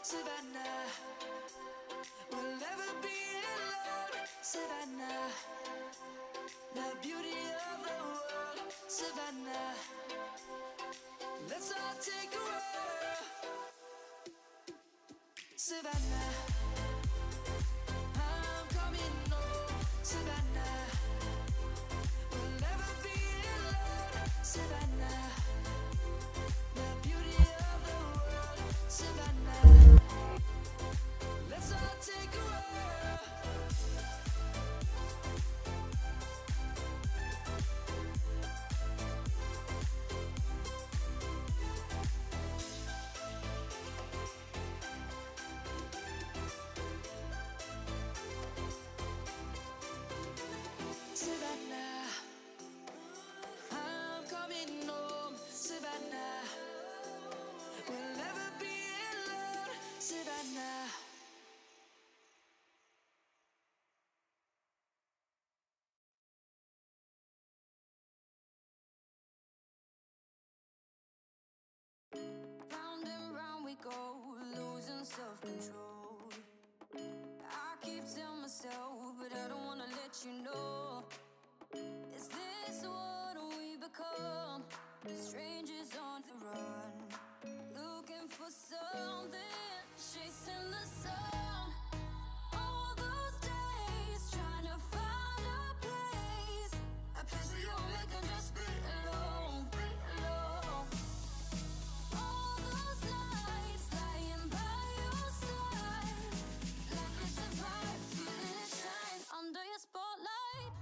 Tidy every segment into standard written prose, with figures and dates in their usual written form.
Savannah. We'll never be alone, Savannah. The beauty of the world, Savannah. Let's all take a whirl, Savannah. I'm coming home, Savannah. We'll never be alone, Savannah. The beauty of the world, Savannah. Let's all take a whirl. Savannah, I'm coming home, Savannah. We'll never be alone, Savannah. Round and round we go, losing self-control. I keep telling myself, but I don't wanna let you know. Is this what we become? Strangers on the run, looking for something, chasing the sun. All those days trying to find a place where you'll make them just be alone, alone. All those nights lying by your side, like it's a vibe, feeling it shine under your spotlight.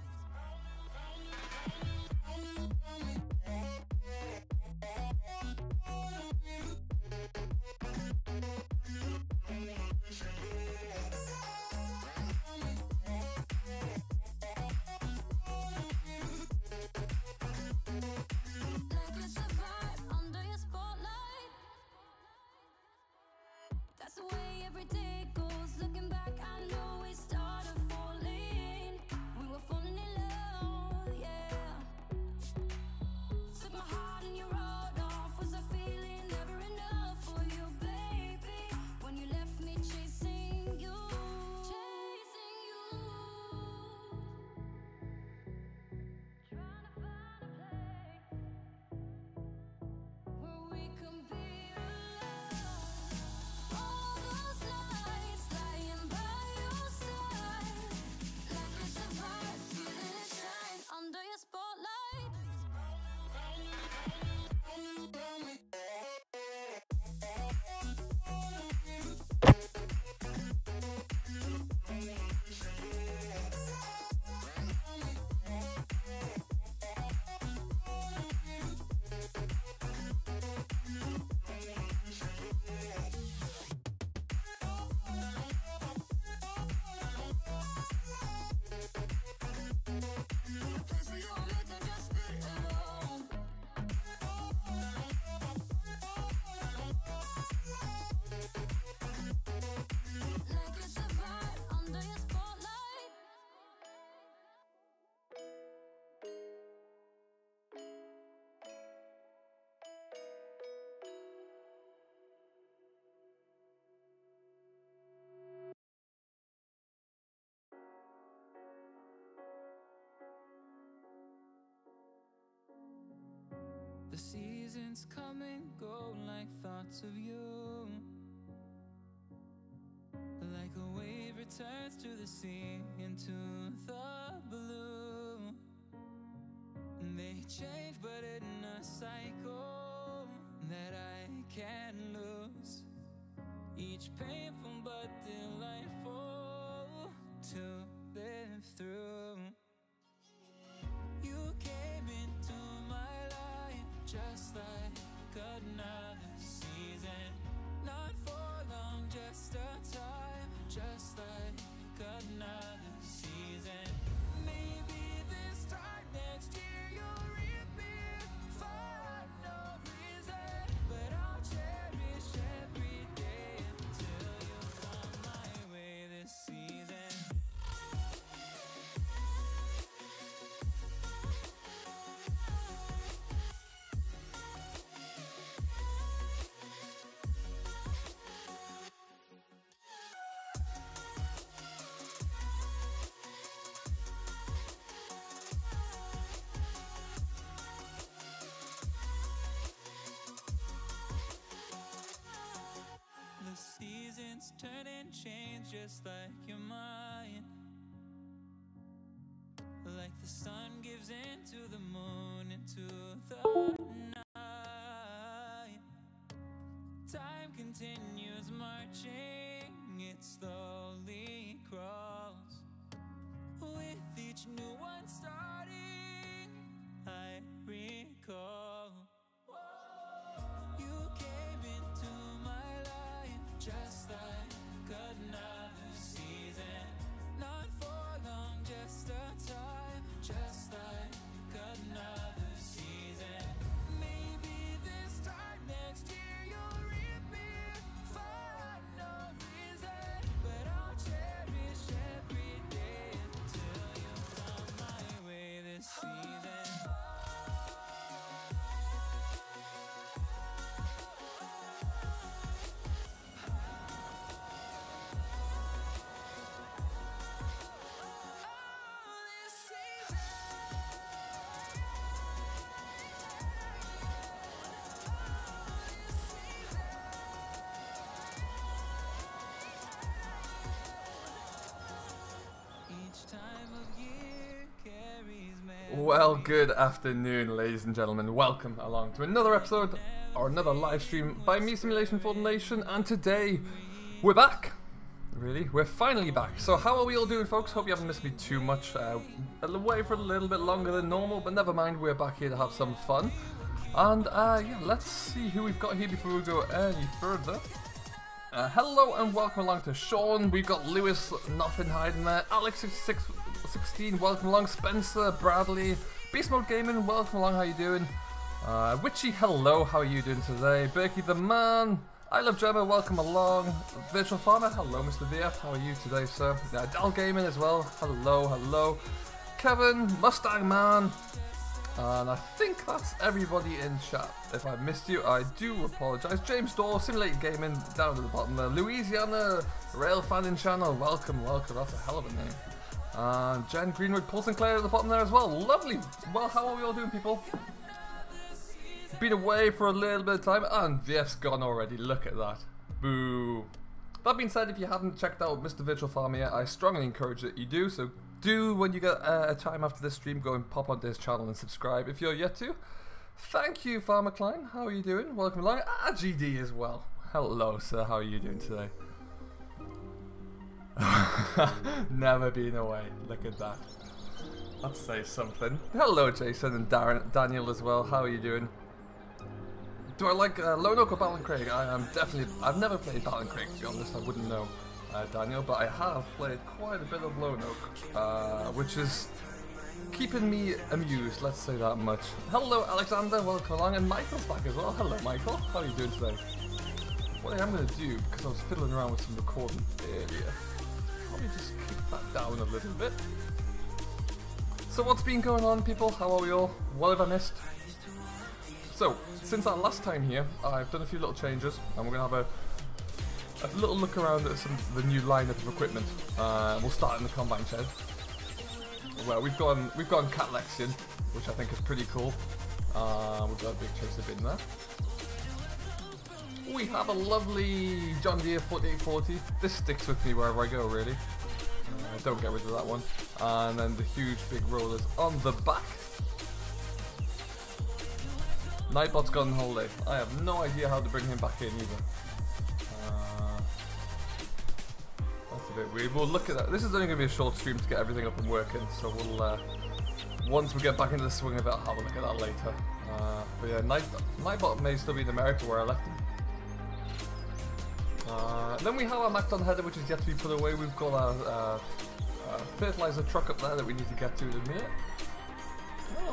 Like it's a vibe under your spotlight. That's the way every day goes. Looking back, I know we started falling. We were falling in love, yeah. Took my heart and you rode off. Was I feeling never enough for you, baby? When you left me chasing you, chasing you. Trying to find a place where we can be alone. All those nights lying by your side, like it's a vibe, feeling it shine under your spotlight. A place where you'll make them just be alone. Like it's a vibe under your spotlight. The seasons come and go like thoughts of you. Like a wave returns to the sea, into the blue. They change but in a cycle that I can't lose. Each painful but delightful to live through. You came into my life just like another season. Not for long, just a time, just like another season. Maybe this time next year you'll reappear for no reason, but I'll cherish every day until you come my way this season. the seasons turn and change just like your mind. Like the sun gives into the moon, into the night. Time continues marching, it slowly crawls. With each new one starting, I recall. You came into my life just like another season. Not for long, just a time, just like another season. Maybe this time next year you'll reappear for no reason, but I'll cherish every day until you come my way this season. Well, good afternoon, ladies and gentlemen. Welcome along to another episode or another live stream by me, Simulation for the Nation. And today we're back. Really, we're finally back. So how are we all doing, folks? Hope you haven't missed me too much. Away for a little bit longer than normal, but never mind. We're back here to have some fun. And yeah, let's see who we've got here before we go any further. Hello and welcome along to Sean. We've got Lewis, nothing hiding there. Alex16, welcome along. Spencer, Bradley, Beast Mode Gaming, welcome along. How you doing? Witchy, hello. How are you doing today? Berkey the man. I love Gemma, welcome along. Virtual Farmer, hello, Mr. VF. How are you today, sir? Dal Gaming as well. Hello, hello. Kevin, Mustang Man. And I think that's everybody in chat. If I missed you, I do apologise. James Dorr, Simulated Gaming, down at the bottom there. Louisiana, Rail Fanning Channel, welcome, welcome. That's a hell of a name. And Jen Greenwood, Paul Sinclair at the bottom there as well. Lovely. Well, how are we all doing, people? Been away for a little bit of time, and VF's gone already. Look at that. Boo. That being said, if you haven't checked out Mr. Virtual Farmer yet, I strongly encourage that you do. So do, when you get a time after this stream, go and pop onto his channel and subscribe if you're yet to. Thank you, Farmer Klein. How are you doing? Welcome along. GD as well. Hello, sir. How are you doing today? Never been away. Look at that. Let's say something. Hello, Jason and Daniel as well. How are you doing? Do I like Lone Oak or Ballincraig? I've never played Ballincraig, to be honest. I wouldn't know, Daniel, but I have played quite a bit of Lone Oak, which is keeping me amused, let's say that much. Hello, Alexander, welcome along, and Michael's back as well. Hello, Michael. How are you doing today? What I am going to do, because I was fiddling around with some recording earlier, probably just kick that down a little bit. So what's been going on, people? How are we all? What have I missed? So, since our last time here, I've done a few little changes, and we're going to have a little look around at some of the new lineup of equipment. We'll start in the combine shed, where we've gone Catlexian, which I think is pretty cool. We've got a big chaser bin there. We have a lovely John Deere 4840. This sticks with me wherever I go, really. Don't get rid of that one. And then the huge big rollers on the back. Nightbot's gone on holiday. I have no idea how to bring him back in either. That's a bit weird. We'll look at that. This is only going to be a short stream to get everything up and working, so we'll once we get back into the swing of it, I'll have a look at that later. But yeah, Nightbot may still be in America where I left him. Then we have our Macdon header, which is yet to be put away. We've got our fertilizer truck up there that we need to get to in a minute.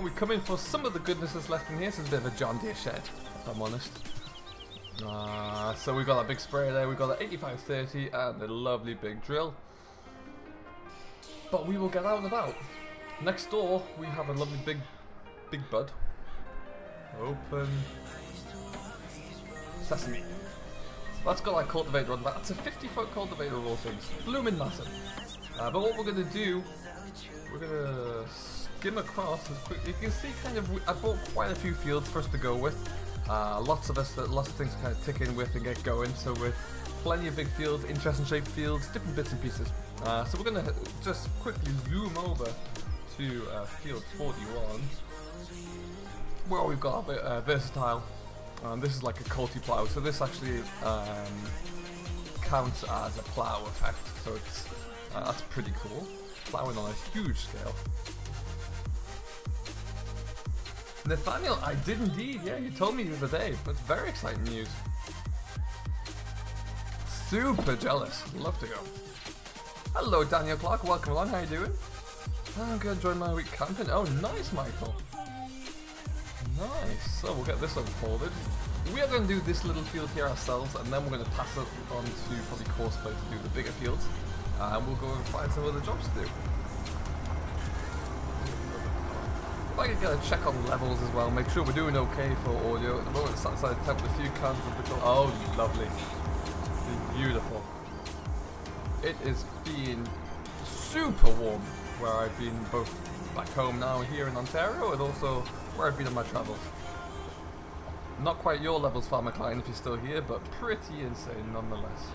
We come in for some of the goodness that's left in here, so it's a bit of a John Deere shed, if I'm honest. So we've got that big sprayer there, we've got that 8530 and a lovely big drill. But we will get out and about. Next door, we have a lovely big bud. Open. Sesame. That's got like cultivator on that. That's a 50-foot cultivator of all things. Blooming massive. But what we're going to do, we're going to skim across as quickly. You can see kind of, I bought quite a few fields for us to go with. Lots of things to kind of tick in with and get going. So we're plenty of big fields, interesting shaped fields, different bits and pieces. So we're going to just quickly zoom over to field 41, where we've got a bit versatile. This is like a culti plow, so this actually counts as a plow effect, so it's that's pretty cool. Plowing on a huge scale. Nathaniel, I did indeed, yeah, you told me the other day. That's very exciting news. Super jealous, love to go. Hello Daniel Clark, welcome along, how you doing? I'm gonna enjoy my week camping. Oh nice Michael. Nice, so we'll get this unfolded. We are going to do this little field here ourselves, and then we're going to pass it on to probably Courseplay to do the bigger fields. And we'll go and find some other jobs to do. If I could get a check on levels as well, make sure we're doing okay for audio. At the moment it's outside the temp with a few cans of the oh lovely. Beautiful. It is being super warm where I've been, both back home now here in Ontario and also where I've been on my travels. Not quite your levels, Farmer Klein, if you're still here, but pretty insane nonetheless.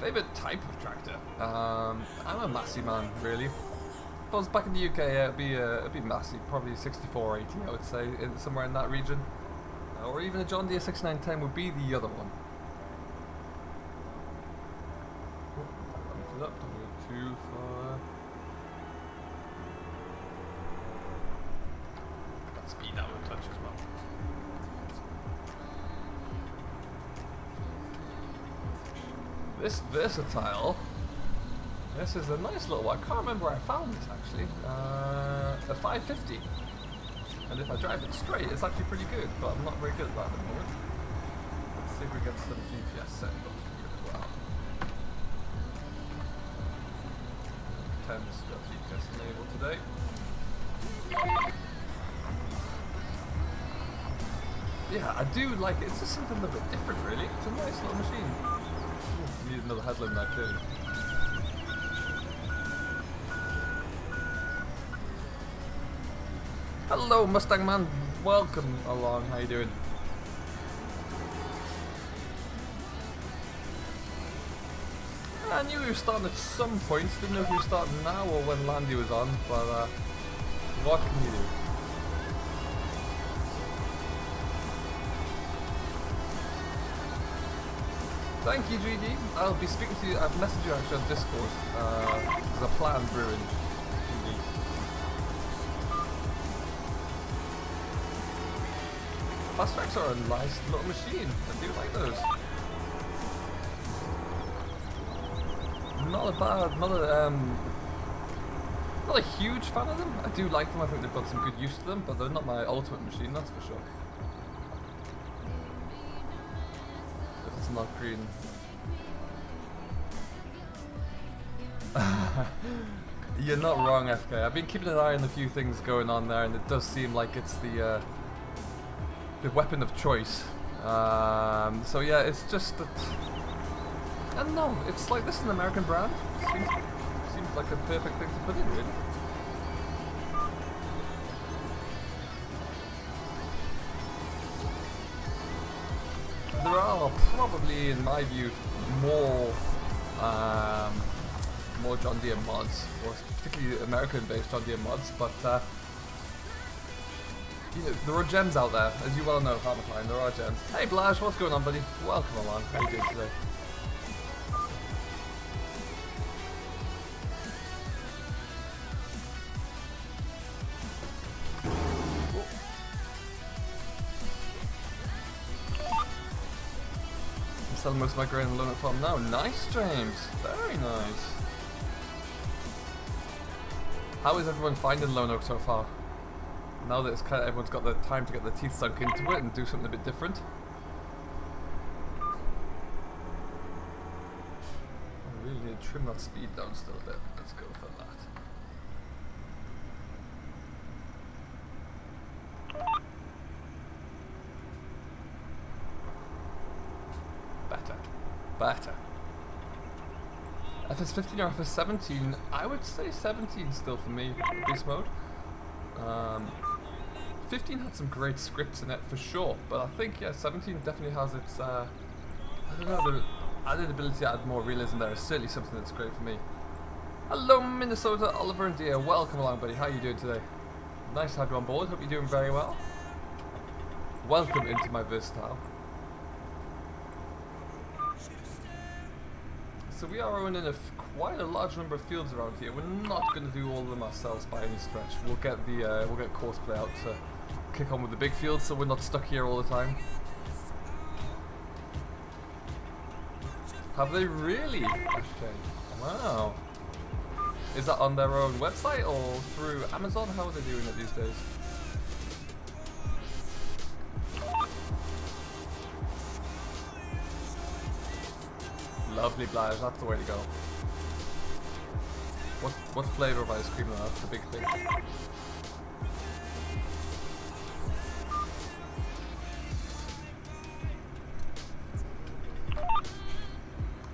Favorite type of tractor? I'm a Massey man, really. If I was back in the UK, yeah, it'd be Massey, probably 6480, I would say, somewhere in that region. Or even a John Deere 6910 would be the other one. Up, don't go too far. Got speed out a touch as well. This versatile. This is a nice little one. I can't remember where I found this actually. A 550. And if I drive it straight, it's actually pretty good, but I'm not very good at that at the moment. Let's see if we get some GPS set up here as well. Thames got GPS enabled today. Yeah, I do like it. It's just something a little bit different, really. It's a nice little machine. Ooh, need another headlamp now, clearly. Hello, Mustang Man. Welcome along. How you doing? I knew we were starting at some point. Didn't know if we were starting now or when Landy was on, but what can you do? Thank you, GD. I'll be speaking to you. I've messaged you actually on Discord. There's a plan brewing. GD. Fast tracks are a nice little machine. I do like those. Not a bad, not a huge fan of them. I do like them. I think they've got some good use to them, but they're not my ultimate machine. That's for sure. If it's not green. You're not wrong, FK. I've been keeping an eye on a few things going on there, and it does seem like it's the weapon of choice. So yeah, it's just that. I don't know. It's like this is an American brand. Seems like a perfect thing to put in, really. There are probably, in my view, more John Deere mods, or particularly American-based John Deere mods, but you know, there are gems out there, as you well know, Farmer Klein, there are gems. Hey Blash, what's going on, buddy? Welcome along. How are you doing today? I'm selling most of my grain on the Lonoke farm now. Nice, James. Very nice. How is everyone finding Lonoke so far? Now that it's kind of everyone's got the time to get their teeth sunk into it and do something a bit different. I really need to trim that speed down still a bit. Let's go for that. Better. FS15 or FS17? I would say 17 still for me, beast mode. 15 had some great scripts in it for sure, but I think, yeah, 17 definitely has its, I don't know, the added ability to add more realism there is certainly something that's great for me. Hello Minnesota, Oliver and Dia, welcome along buddy, how are you doing today? Nice to have you on board, hope you're doing very well. Welcome into my Versatile. So we are owning quite a large number of fields around here. We're not going to do all of them ourselves by any stretch. We'll get Courseplay out to kick on with the big fields, so we're not stuck here all the time. Have they really? Wow. Is that on their own website or through Amazon? How are they doing it these days? Lovely Blige, that's the way to go. What flavour of ice cream though? That's the big thing.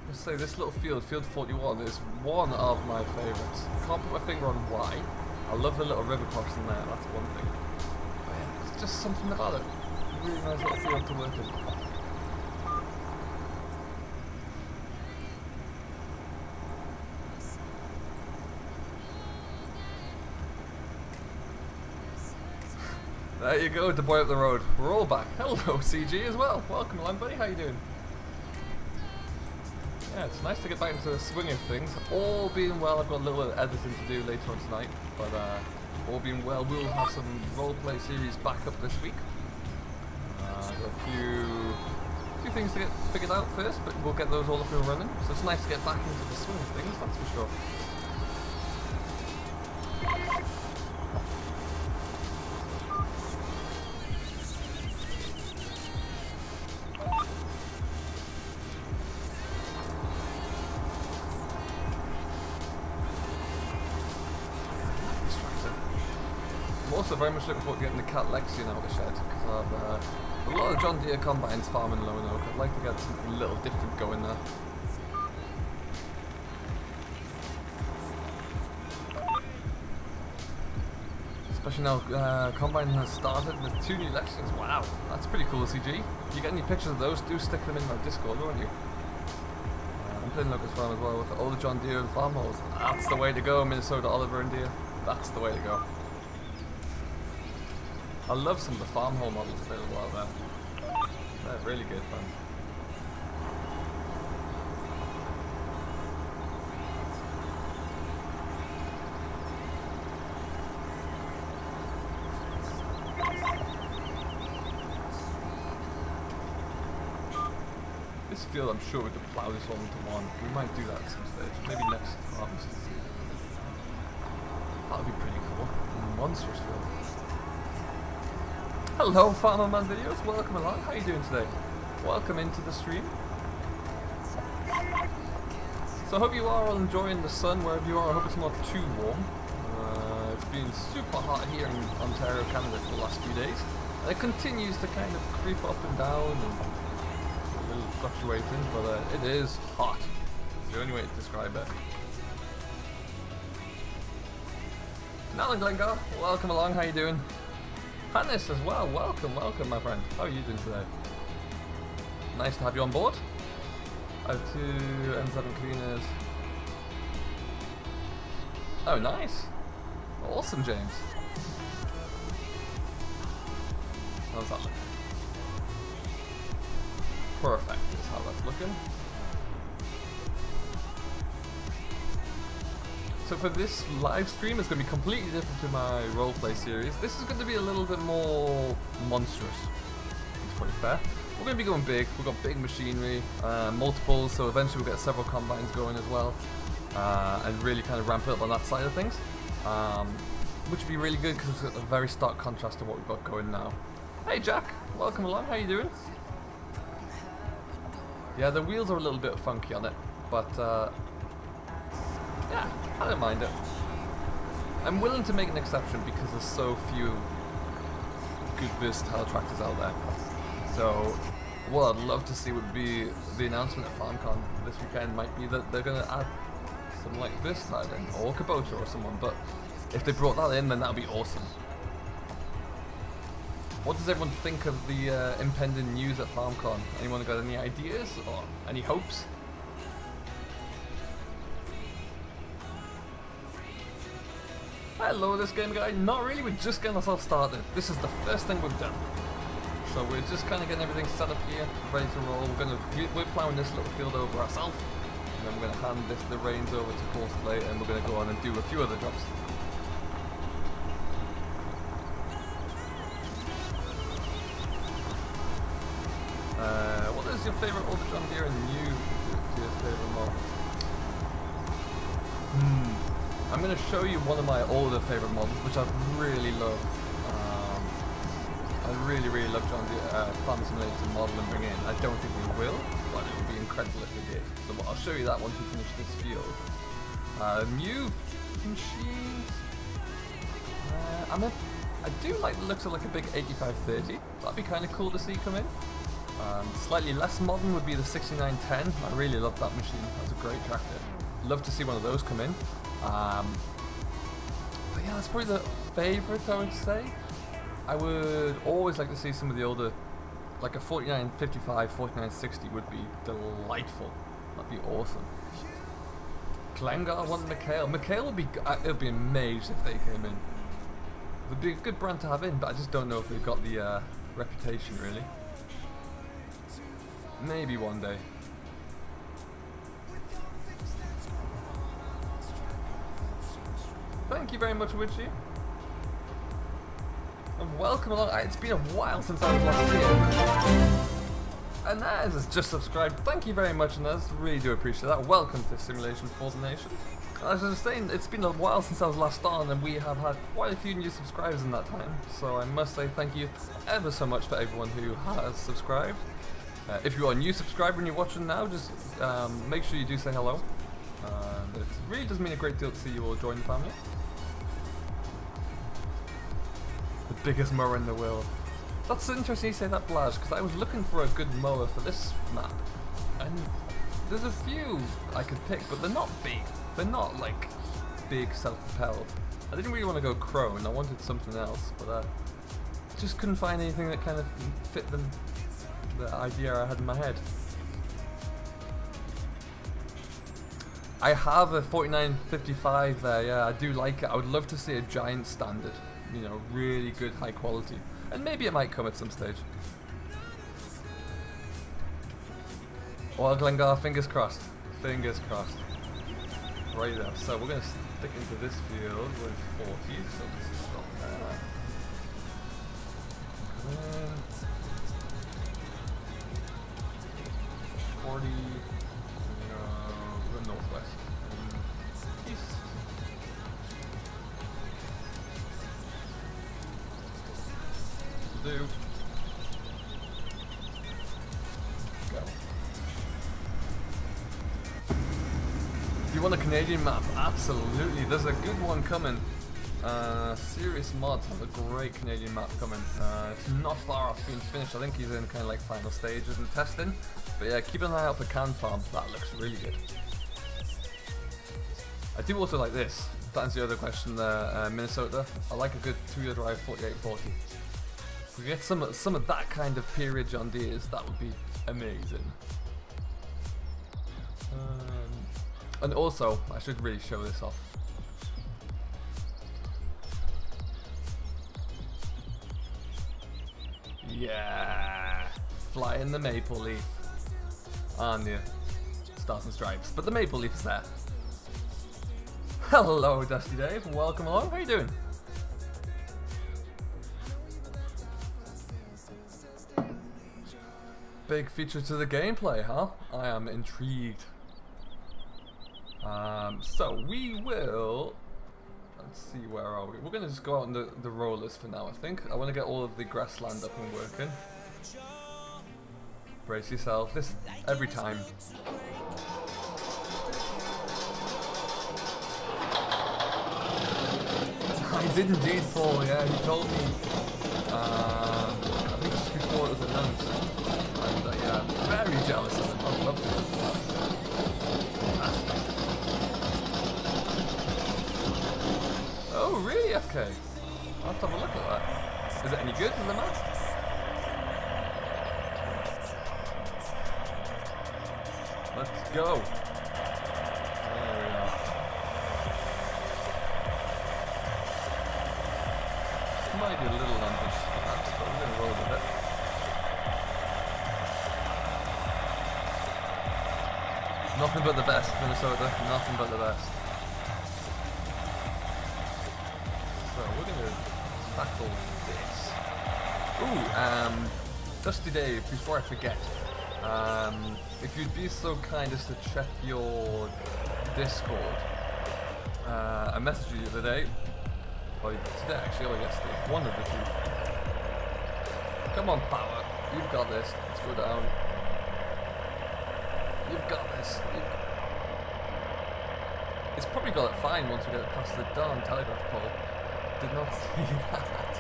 Let's say this little field 41, is one of my favourites. Can't put my finger on why. I love the little river crossing there, that's one thing. But yeah, it's just something about it. Really nice little field to work in. There you go, the boy up the road. We're all back. Hello, CG as well. Welcome along, buddy. How you doing? Yeah, it's nice to get back into the swing of things. All being well, I've got a little editing to do later on tonight, but all being well, we'll have some roleplay series back up this week. Got a few things to get figured out first, but we'll get those all up and running. So it's nice to get back into the swing of things, that's for sure. Also very much looking forward to getting the Cat Lexion out of the shed, because I've a lot of John Deere combines farming Lone Oak. I'd like to get something a little different going there. Especially now combine has started with 2 new Lexions. Wow, that's pretty cool, CG. If you get any pictures of those, do stick them in my Discord, won't you? I'm playing Locust Farm as well with all the John Deere and farm holes. That's the way to go, Minnesota, Oliver and Deere. That's the way to go. I love some of the farm hole models available out there. They're really good fun. This field, I'm sure we could plough this all into one. We might do that at some stage. Maybe next harvest. That would be pretty cool. Monstrous field. Hello Farmer Man Videos, welcome along, how are you doing today? Welcome into the stream. So I hope you are all enjoying the sun wherever you are. I hope it's not too warm. It's been super hot here in Ontario, Canada for the last few days. And it continues to kind of creep up and down and a little fluctuating, but it is hot. It's the only way to describe it. Alan Glengar, welcome along, how you doing? Hannes as well, welcome my friend. How are you doing today? Nice to have you on board. I have 2 N7 cleaners. Oh, nice. Awesome, James. How's that look? Perfect is how that's looking. So for this live stream, it's going to be completely different to my roleplay series. This is going to be a little bit more monstrous. It's pretty fair. We're going to be going big. We've got big machinery, multiples, so eventually we'll get several combines going as well, and really kind of ramp it up on that side of things, which would be really good because it's a very stark contrast to what we've got going now. Hey Jack, welcome along. How you doing? Yeah, the wheels are a little bit funky on it, but yeah, I don't mind it. I'm willing to make an exception because there's so few good versatile tractors out there. So what I'd love to see would be the announcement at FarmCon this weekend might be that they're going to add some like versatile in, or Kubota or someone, but if they brought that in then that would be awesome. What does everyone think of the impending news at FarmCon? Anyone got any ideas or any hopes? Hello, this game guy. Not really, we're just getting ourselves started. This is the first thing we've done. So we're just kind of getting everything set up here, ready to roll. We're plowing this little field over ourselves, and then we're going to hand the reins over to Course Play, and we're going to go on and do a few other jobs. What is your favourite older John Deere and new to your favourite model? I'm going to show you one of my older favourite models, which I really love. I really love John Deere Farm Simulator to model and bring in. I don't think we will, but it would be incredible if we did. So I'll show you that once we finish this field. New machines. I do like the looks of like a big 8530. That'd be kind of cool to see come in. Slightly less modern would be the 6910. I really love that machine. That's a great tractor. Love to see one of those come in. But yeah, that's probably the favourite, I would say. I would always like to see some of the older, like a 4955, 4960 would be delightful. That'd be awesome. Glengar wanted McHale. McHale would be, it would be amazed if they came in. It would be a good brand to have in, but I just don't know if they've got the reputation really. Maybe one day. Thank you very much, Witchy. And welcome along. It's been a while since I was last here. And Naz has just subscribed. Thank you very much, Naz. Really do appreciate that. Welcome to Simulation for the Nation. As I was saying, it's been a while since I was last on, and we have had quite a few new subscribers in that time. So I must say thank you ever so much for everyone who has subscribed. If you are a new subscriber and you're watching now, just make sure you do say hello. It really does mean a great deal to see you all join the family. The biggest mower in the world. That's interesting you say that, Blaz, because I was looking for a good mower for this map. And there's a few I could pick, but they're not big. They're not like big self-propelled. I didn't really want to go Crone, I wanted something else, but just couldn't find anything that kind of fit the idea I had in my head. I have a 4955 there, yeah, I do like it. I would love to see a giant standard, you know, really good high quality. And maybe it might come at some stage. Well, Glengar, fingers crossed. Fingers crossed. Right there. So we're going to stick into this field with 40, so let's stop there. Come in. 40, the northwest. East. Do. Go. Do you want a Canadian map? Absolutely. There's a good one coming. Serious Mods has a great Canadian map coming. It's not far off being finished. I think he's in kind of like final stages and testing. But yeah, keep an eye out for Can Farm. That looks really good. I do also like this. To answer the other question there, Minnesota. I like a good 2-wheel drive 4840. If we get some of that kind of period John Deere's, that would be amazing. And also, I should really show this off. Yeah, flying the maple leaf. On the Stars and Stripes, but the maple leaf is there. Hello, Dusty Dave. Welcome along. How are you doing? Big feature to the gameplay, huh? I am intrigued. So we will. Let's see, where are we? We're gonna just go out on the rollers for now. I think I want to get all of the grassland up and working. Brace yourself. This every time. I did indeed, Paul. Yeah, you told me. I think just before it was announced. And yeah, very jealous of it. I loved it. Fantastic. Oh, really, FK? I'll have to have a look at that. Is it any good in the match? go. There we are. Might be a little ambitious perhaps, but we're going to roll with it. Nothing but the best, Minnesota. Nothing but the best. So we're going to tackle this. Ooh, Dusty Dave, before I forget, if you'd be so kind as to check your Discord, I messaged you the other day, or today actually, or yesterday, one of the two. Come on, Power, you've got this. Let's go down. You've got this. It's probably got it fine once we get it past the darn telegraph pole. Did not see that.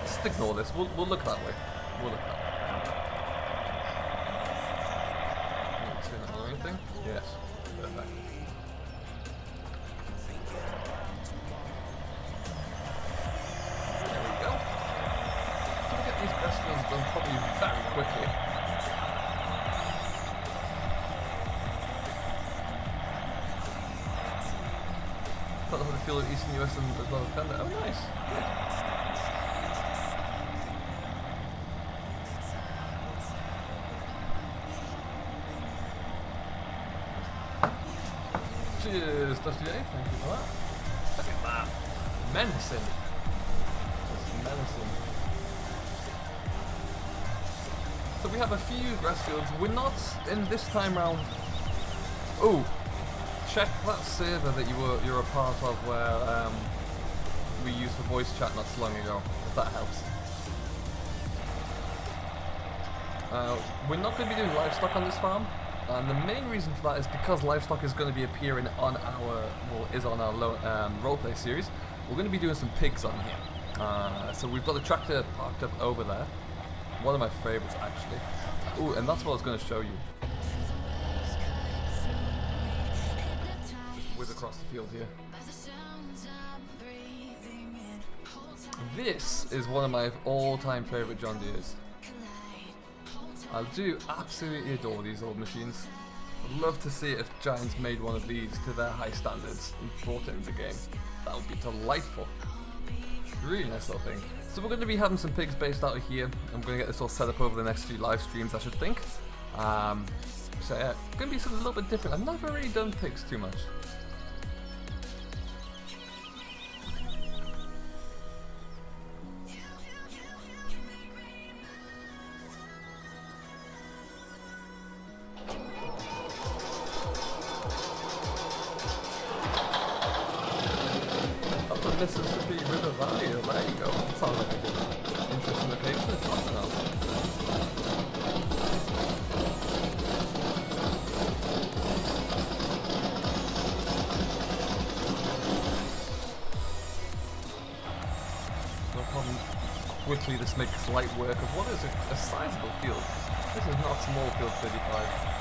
Just ignore this. We'll look that way. We'll look that way. Turn it on or anything? Yes. Perfect. There we go. So we'll get these grasslands done probably very quickly. Thought how to feel of Eastern US as well as Canada. Oh, nice. Good. Cheers, Dusty Dave, thank you for that. Look at that. Menacing. Just menacing. So we have a few grass fields. We're not in this time round. Oh, check that server that you're a part of where we used for voice chat not so long ago, if that helps. We're not going to be doing livestock on this farm. And the main reason for that is because livestock is going to be appearing on our, roleplay series. We're going to be doing some pigs on here. So we've got the tractor parked up over there. One of my favourites actually. Ooh, and that's what I was going to show you. Just whiz across the field here. This is one of my all-time favourite John Deeres. I do absolutely adore these old machines. I'd love to see if Giants made one of these to their high standards and brought it into the game. That would be delightful. Really nice little thing. So we're going to be having some pigs based out of here. I'm going to get this all set up over the next few live streams, I should think. So yeah, it's going to be something a little bit different. I've never really done pigs too much. Mississippi River Valley, there you go. That sounds like a good, interesting location, if nothing else. No problem. Quickly, this makes light work of what is a sizable field. This is not small field 35.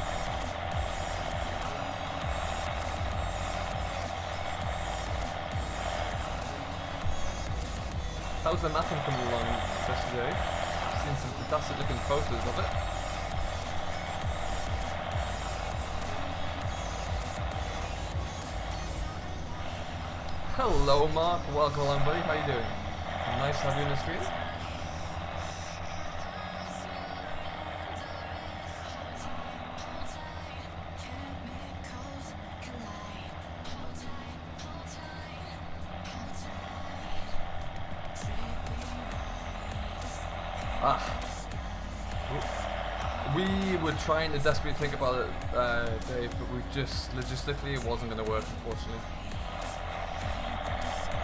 How's the mapping coming along yesterday? I've seen some fantastic looking photos of it. Hello Mark, welcome along buddy, how you doing? Nice to have you in the stream. We were trying to desperately think about it, Dave, but we just logistically it wasn't going to work, unfortunately.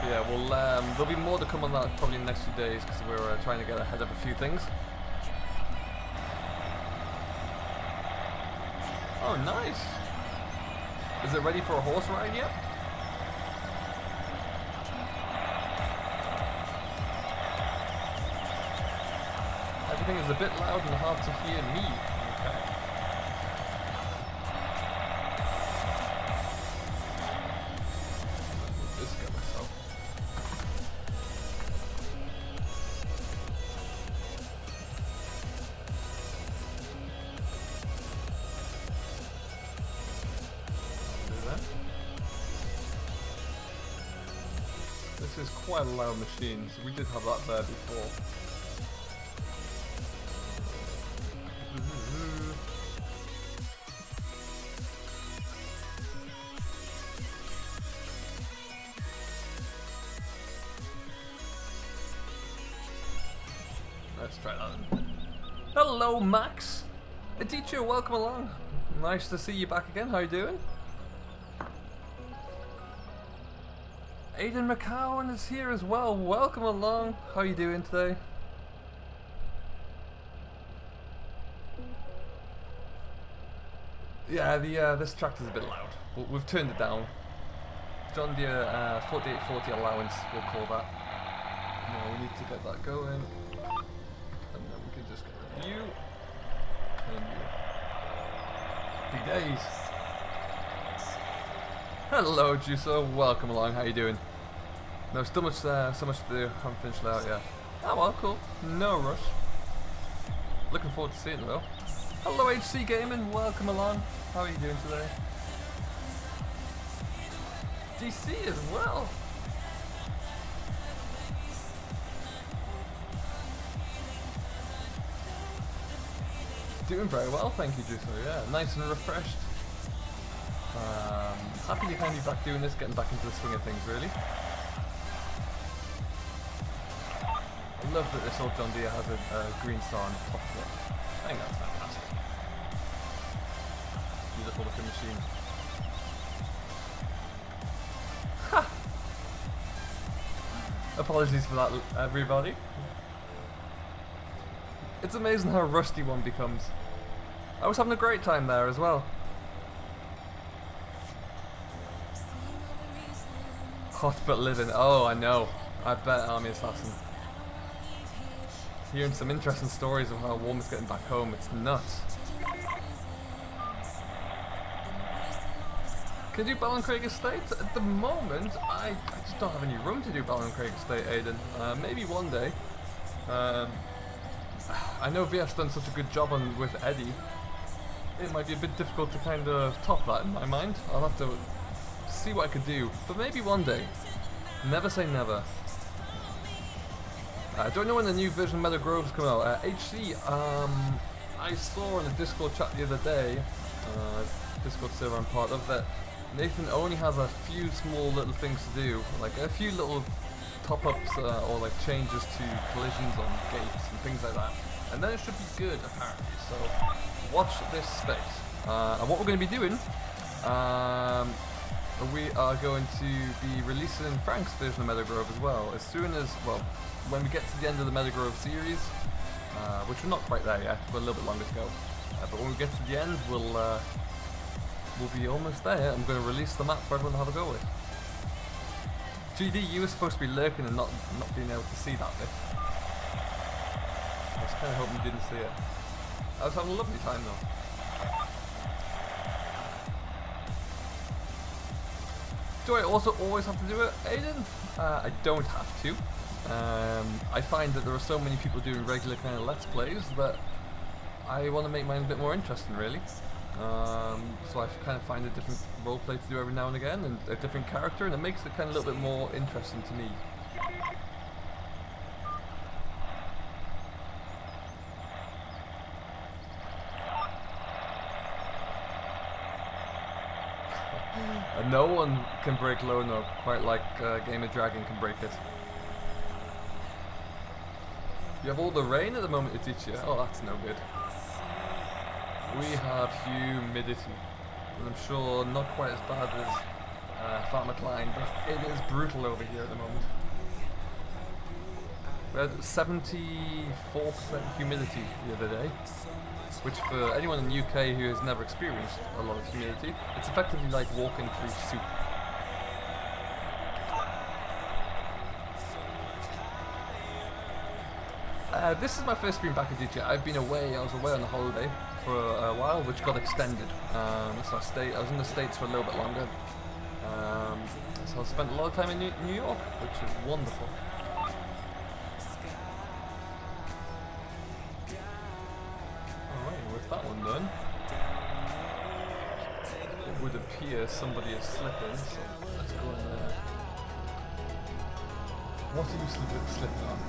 But yeah, well, there'll be more to come on that probably in the next few days because we're trying to get ahead of a few things. Oh, nice! Is it ready for a horse ride yet? Everything is a bit loud and hard to hear me. Okay. Just get myself. This is quite a loud machine, so we did have that there before. Let's try that then. Hello, Max! Teacher, welcome along. Nice to see you back again. How you doing? Aiden McCowan is here as well. Welcome along. How are you doing today? Yeah, this tractor's a bit loud. We've turned it down. John Deere 4840 allowance, we'll call that. Now we need to get that going. And then we can just get a view. And happy days. Hello, Juso. Welcome along. How you doing? No, still much there. So much to do. Haven't finished it out yet. Oh well, cool. No rush. Looking forward to seeing it though. Hello, HC Gaming. Welcome along. How are you doing today? DC as well. Doing very well, thank you, Juso. Yeah, nice and refreshed. Happy to kind of be back doing this, getting back into the swing of things, really. I love that this old John Deere has a green star on the top of it. I think that's fantastic. Beautiful looking machine. Ha! Apologies for that, everybody. It's amazing how rusty one becomes. I was having a great time there as well. Hot but living. Oh, I know. I bet Army Assassin. Hearing some interesting stories of how warm it's getting back home. It's nuts. Can you do Ballincraig Estate? At the moment, I just don't have any room to do Ballincraig Estate, Aiden. Maybe one day. I know VF's done such a good job with Eddie. It might be a bit difficult to kind of top that in my mind. I'll have to see what I could do, but maybe one day. Never say never. I don't know when the new version of Meadow Grove's come out. HC, I saw in the Discord chat the other day, Discord server I'm part of, that Nathan only has a few small little things to do, like a few little top-ups or like changes to collisions on gates and things like that, and then it should be good apparently. So watch this space. And what we're going to be doing, we are going to be releasing Frank's version of Meadow Grove as well, as soon as, well, when we get to the end of the Meadow Grove series, which we're not quite there yet, we're a little bit longer to go, but when we get to the end, we'll be almost there. I'm going to release the map for everyone to have a go with. GD, you were supposed to be lurking and not being able to see that bit. I was kind of hoping you didn't see it. I was having a lovely time though. Do I also always have to do it, Aiden? I don't have to. I find that there are so many people doing regular kind of Let's Plays that I want to make mine a bit more interesting, really. So I kind of find a different roleplay to do every now and again, and a different character, and it makes it kind of a little bit more interesting to me. And no one can break Lone Oak quite like Game of Dragon can break it. You have all the rain at the moment to teach you. Oh, that's no good. We have humidity, and I'm sure not quite as bad as Farmer Klein, but it is brutal over here at the moment. We had 74% humidity the other day, which for anyone in the UK who has never experienced a lot of humidity, it's effectively like walking through soup. This is my first stream back at DJ. I've been away, I was away on a holiday for a while, which got extended. So I was in the States for a little bit longer. So I spent a lot of time in New York, which is wonderful. Alright, with that one done, it would appear somebody is slipping, so let's go in there. What are you slipping on?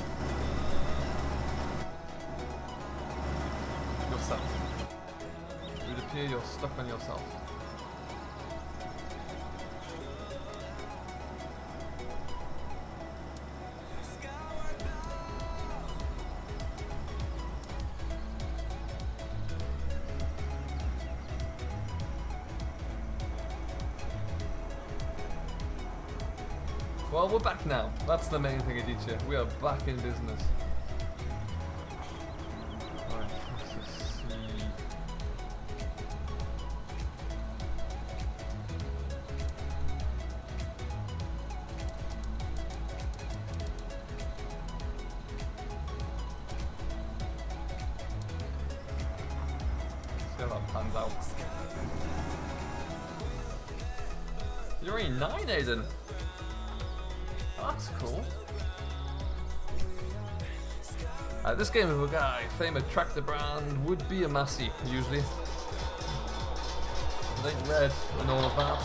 Yourself. It would appear you're stuck on yourself. Well, we're back now. That's the main thing, Aditya. We are back in business. Right, let's just see. See how that pans out. You're only 9, Aiden. That's cool. This game of a guy, famous tractor brand would be a Massey, usually. It ain't red and all of that.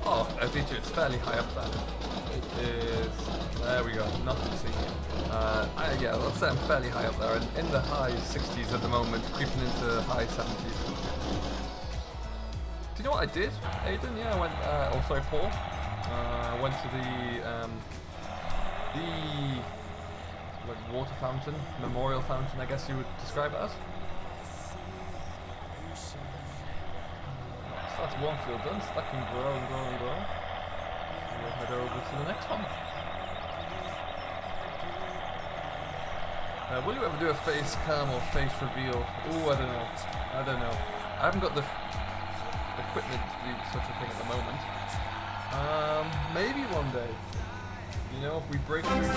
Oh, I bet you it's fairly high up there. It is. There we go, nothing to see. Yeah, let's say I'm fairly high up there, and in the high 60s at the moment, creeping into high 70s. Do you know what I did, Aiden? Yeah, I went, oh sorry, Paul. I went to the like water fountain, memorial fountain, I guess you would describe it as. So that's one field done, so that can grow and grow and grow. And we'll head over to the next one. Will you ever do a face cam or face reveal? Oh, I don't know. I don't know. I haven't got the equipment to do such a thing at the moment. Maybe one day. You know, if we break through 10K,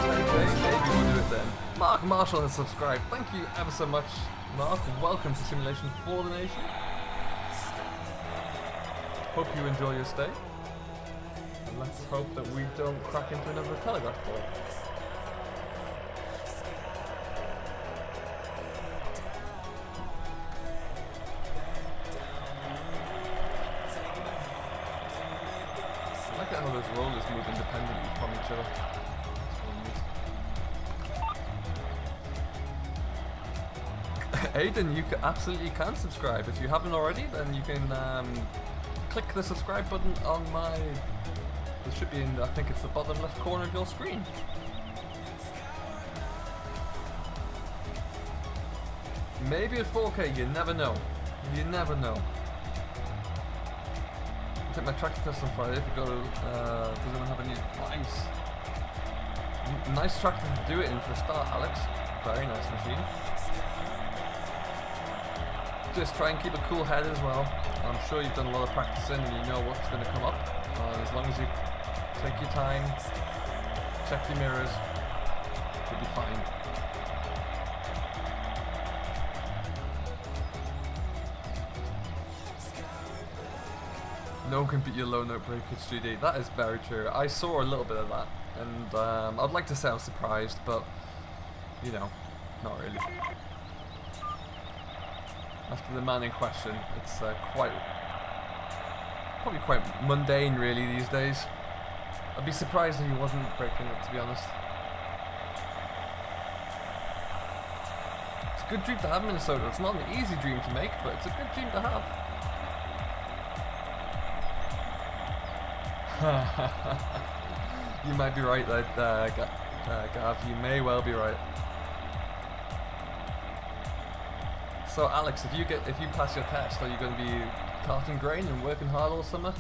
maybe we'll do it then. Mark Marshall has subscribed. Thank you ever so much, Mark. Welcome to Simulation for the Nation. Hope you enjoy your stay. And let's hope that we don't crack into another telegraph pole. How those rollers move independently from each other. Aiden, you absolutely can subscribe. If you haven't already, then you can click the subscribe button on my... It should be in, I think it's the bottom left corner of your screen. Maybe at 4K, you never know. You never know. I take my tractor test on Friday if it doesn't have any nice tractor to do it in for a start, Alex. Very nice machine. Just try and keep a cool head as well. I'm sure you've done a lot of practicing and you know what's going to come up. As long as you take your time, check your mirrors, you'll be fine. No one can beat your low note breakage, GD. That is very true. I saw a little bit of that, and I'd like to say I was surprised, but you know, not really. After the man in question, it's probably quite mundane, really, these days. I'd be surprised if he wasn't breaking it, to be honest. It's a good dream to have, Minnesota. It's not an easy dream to make, but it's a good dream to have. You might be right there, Gav. You may well be right. So, Alex, if you pass your test, are you going to be carting grain and working hard all summer?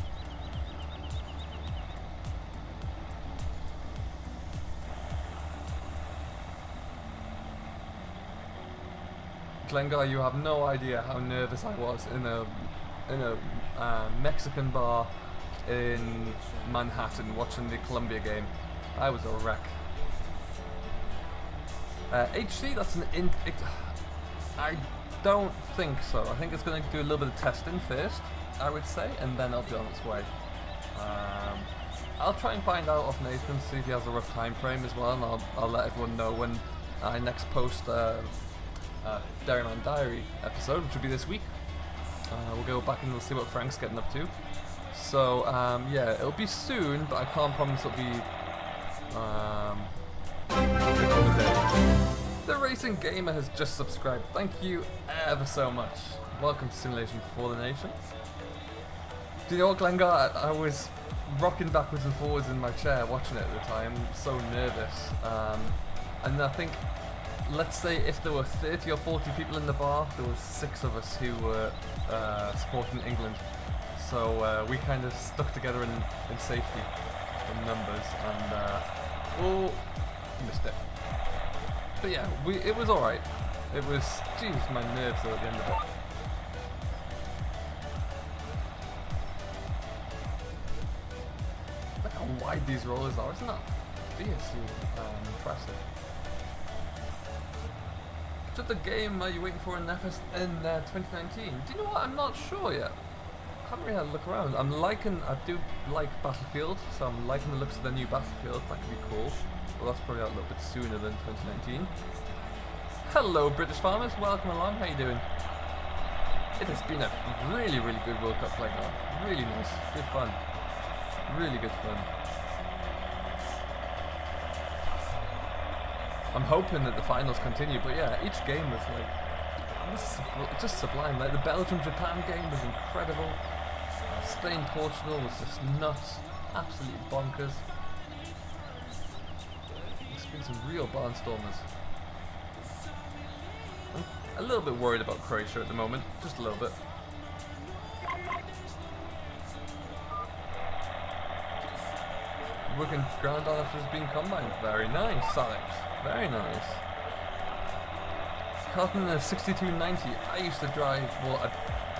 Glengar, you have no idea how nervous I was in a Mexican bar in Manhattan watching the Columbia game. I was a wreck. HC, that's an I don't think so. I think it's going to do a little bit of testing first, I would say, and then it'll be on its way. I'll try and find out off Nathan, see if he has a rough time frame as well, and I'll let everyone know when I next post Dairyman Diary episode, which will be this week. We'll go back and we'll see what Frank's getting up to. So yeah, it'll be soon, but I can't promise it'll be on the day. The Racing Gamer has just subscribed. Thank you ever so much. Welcome to Simulation for the Nation. Do you know what, Glengar? I was rocking backwards and forwards in my chair watching it at the time, so nervous. And I think, let's say if there were 30 or 40 people in the bar, there was 6 of us who were supporting England. So we kind of stuck together in safety in numbers, and oh, missed it. But yeah, it was alright. It was, jeez, my nerves though at the end of it. Look how wide these rollers are, isn't that fiercely impressive? What's the game are you waiting for in FS in 2019? Do you know what? I'm not sure yet. I haven't really had a look around. I do like Battlefield, so I'm liking the looks of the new Battlefield. That could be cool. Well, that's probably out a little bit sooner than 2019. Hello, British farmers. Welcome along. How you doing? It has been a really, really good World Cup like that. Really nice. Good fun. Really good fun. I'm hoping that the finals continue, but yeah, each game was like just sublime. Like the Belgium-Japan game was incredible. Spain-Portugal was just nuts. Absolutely bonkers. There's been some real barnstormers. I'm a little bit worried about Croatia at the moment, just a little bit. Working ground on after it's been combined. Very nice, Alex. Very nice. Carlton in a 6290. I used to drive, well,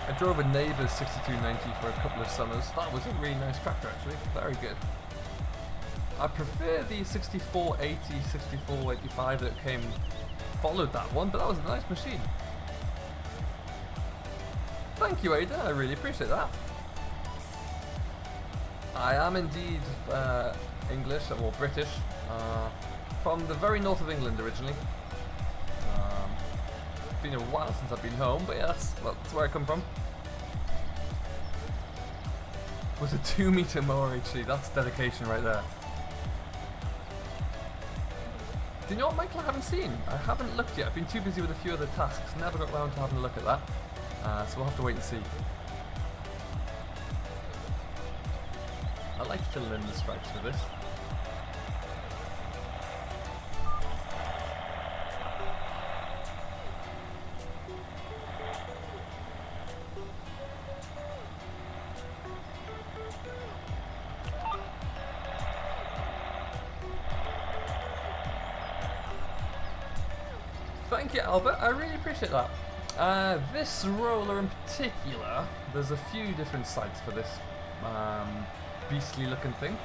I drove a neighbour's 6290 for a couple of summers. That was a really nice tractor actually. Very good. I prefer the 6480, 6485 that followed that one, but that was a nice machine. Thank you, Ada. I really appreciate that. I am indeed English, or British, from the very north of England originally. It's been a while since I've been home, but yeah, that's where I come from. Was a 2-meter mower actually, that's dedication right there. Do you know what, Michael, I haven't seen? I haven't looked yet. I've been too busy with a few other tasks, never got around to having a look at that. So we'll have to wait and see. I like filling in the stripes for this. Thank you, Albert. I really appreciate that. This roller in particular, there's a few different sites for this beastly looking thing.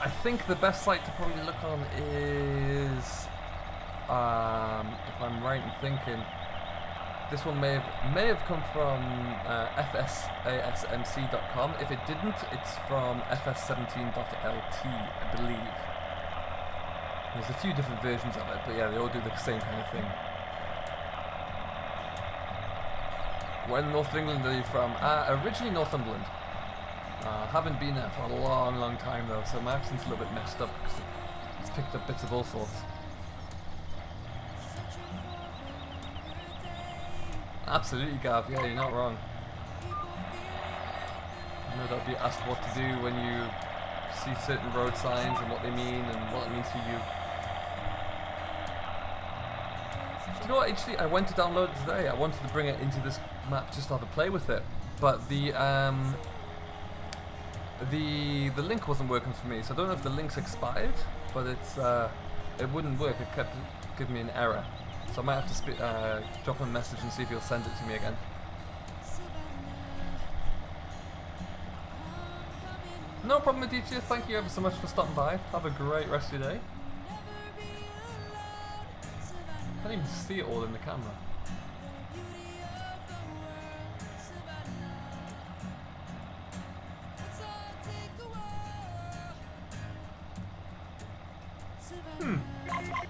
I think the best site to probably look on is, if I'm right in thinking, this one may have come from FS17.com. If it didn't, it's from FS17.lt, I believe. There's a few different versions of it, but yeah, they all do the same kind of thing. Where in North England are you from? Originally Northumberland. Haven't been there for a long, long time though, so my accent's a little bit messed up because it's picked up bits of all sorts. Absolutely, Gav. Yeah, you're not wrong. No doubt be asked what to do when you see certain road signs and what they mean and what it means for you. Do you know what, actually, I went to download it today. I wanted to bring it into this map just to have a play with it, but the link wasn't working for me, so I don't know if the link's expired, but it wouldn't work. It kept giving me an error, so I might have to drop him a message and see if he'll send it to me again. No problem, Aditya. Thank you ever so much for stopping by. Have a great rest of your day. I can't even see it all in the camera.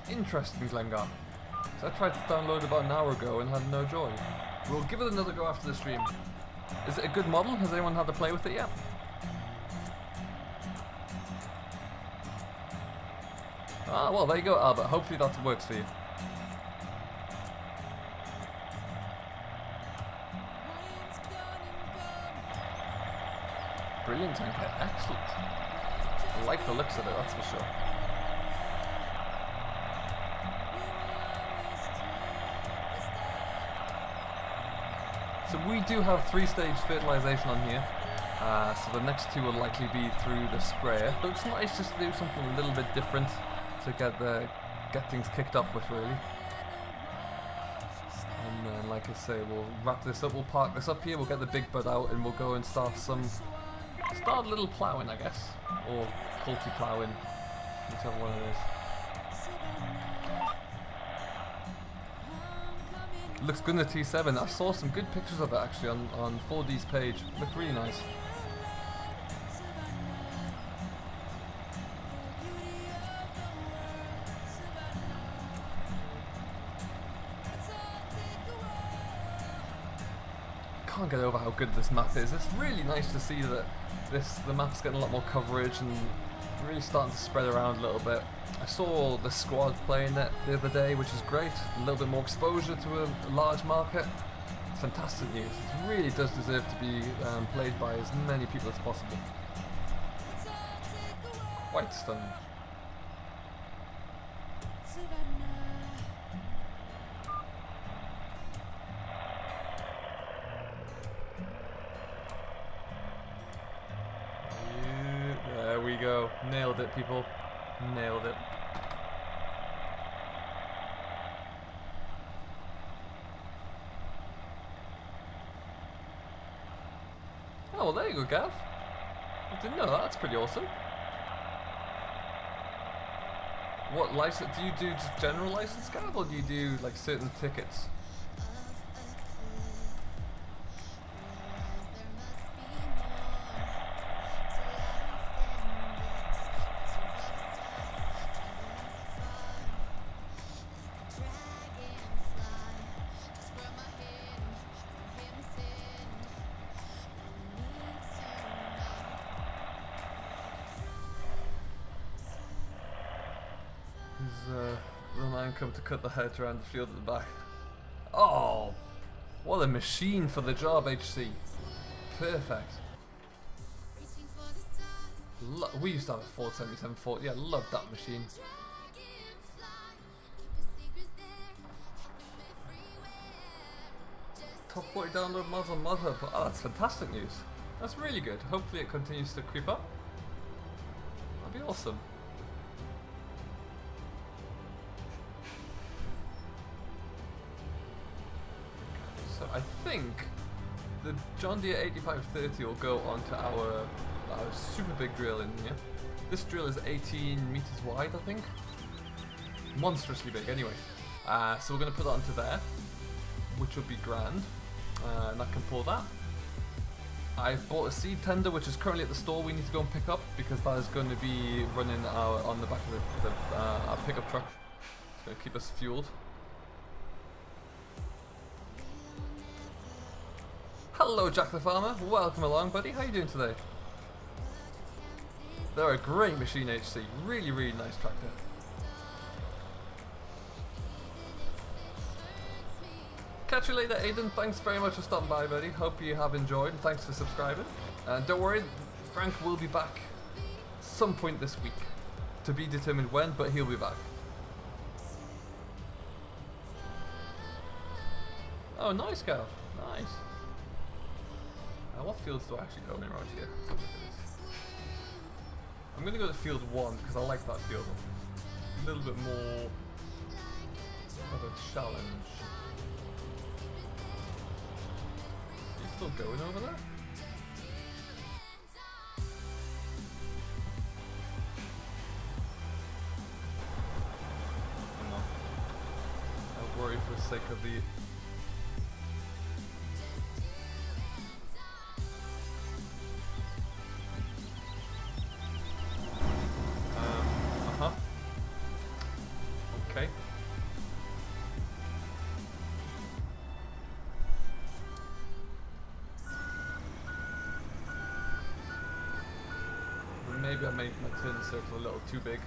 Interesting, Glengar. So I tried to download about an hour ago and had no joy. We'll give it another go after the stream. Is it a good model? Has anyone had to play with it yet? Ah, well, there you go, Albert. Hopefully that works for you. Brilliant anchor, excellent. I like the looks of it, that's for sure. So we do have 3-stage fertilization on here. So the next 2 will likely be through the sprayer, but it's nice just to do something a little bit different to get things kicked off with, really. And then, like I say, we'll wrap this up, we'll park this up here, we'll get the big bud out, and we'll go and start a little plowing, I guess, or culti plowing, whichever one it is. Looks good in the T7. I saw some good pictures of it actually on 4D's page. Looked really nice. Can't get over how good this map is. It's really nice to see that the map's getting a lot more coverage and really starting to spread around a little bit. I saw the squad playing it the other day, which is great. A little bit more exposure to a large market. It's fantastic news. It really does deserve to be played by as many people as possible. Quite stunning. There we go. Nailed it, people. Nailed it. Oh, well, there you go, Gav. I didn't know that. That's pretty awesome. What license do you do? Just general license, Gav, or do you do like certain tickets? The man come to cut the hedge around the field at the back. Oh, what a machine for the job, HC. Perfect. We used to have a Ford 77 Ford. Yeah, loved that machine. Top 40 download mods on ModHub. Oh, that's fantastic news. That's really good. Hopefully it continues to creep up. That'd be awesome. So I think the John Deere 8530 will go onto our super big drill in here. This drill is 18 meters wide, I think. Monstrously big, anyway. So we're going to put that onto there, which will be grand, and that can pull that. I've bought a seed tender, which is currently at the store. We need to go and pick up because that is going to be running on the back of our pickup truck. It's going to keep us fueled. Hello, Jack the Farmer. Welcome along, buddy. How you doing today? They're a great machine, HC. Really, really nice tractor. Catch you later, Aiden. Thanks very much for stopping by, buddy. Hope you have enjoyed, and thanks for subscribing. And don't worry, Frank will be back some point this week. To be determined when, but he'll be back. Oh, nice, Gav. Nice. What fields do I actually own around here? I'm going to go to field 1 because I like that field. A little bit more of a challenge. Are you still going over there? Hang on. I worry for the sake of the... Okay. Maybe I made my turn circle a little too big.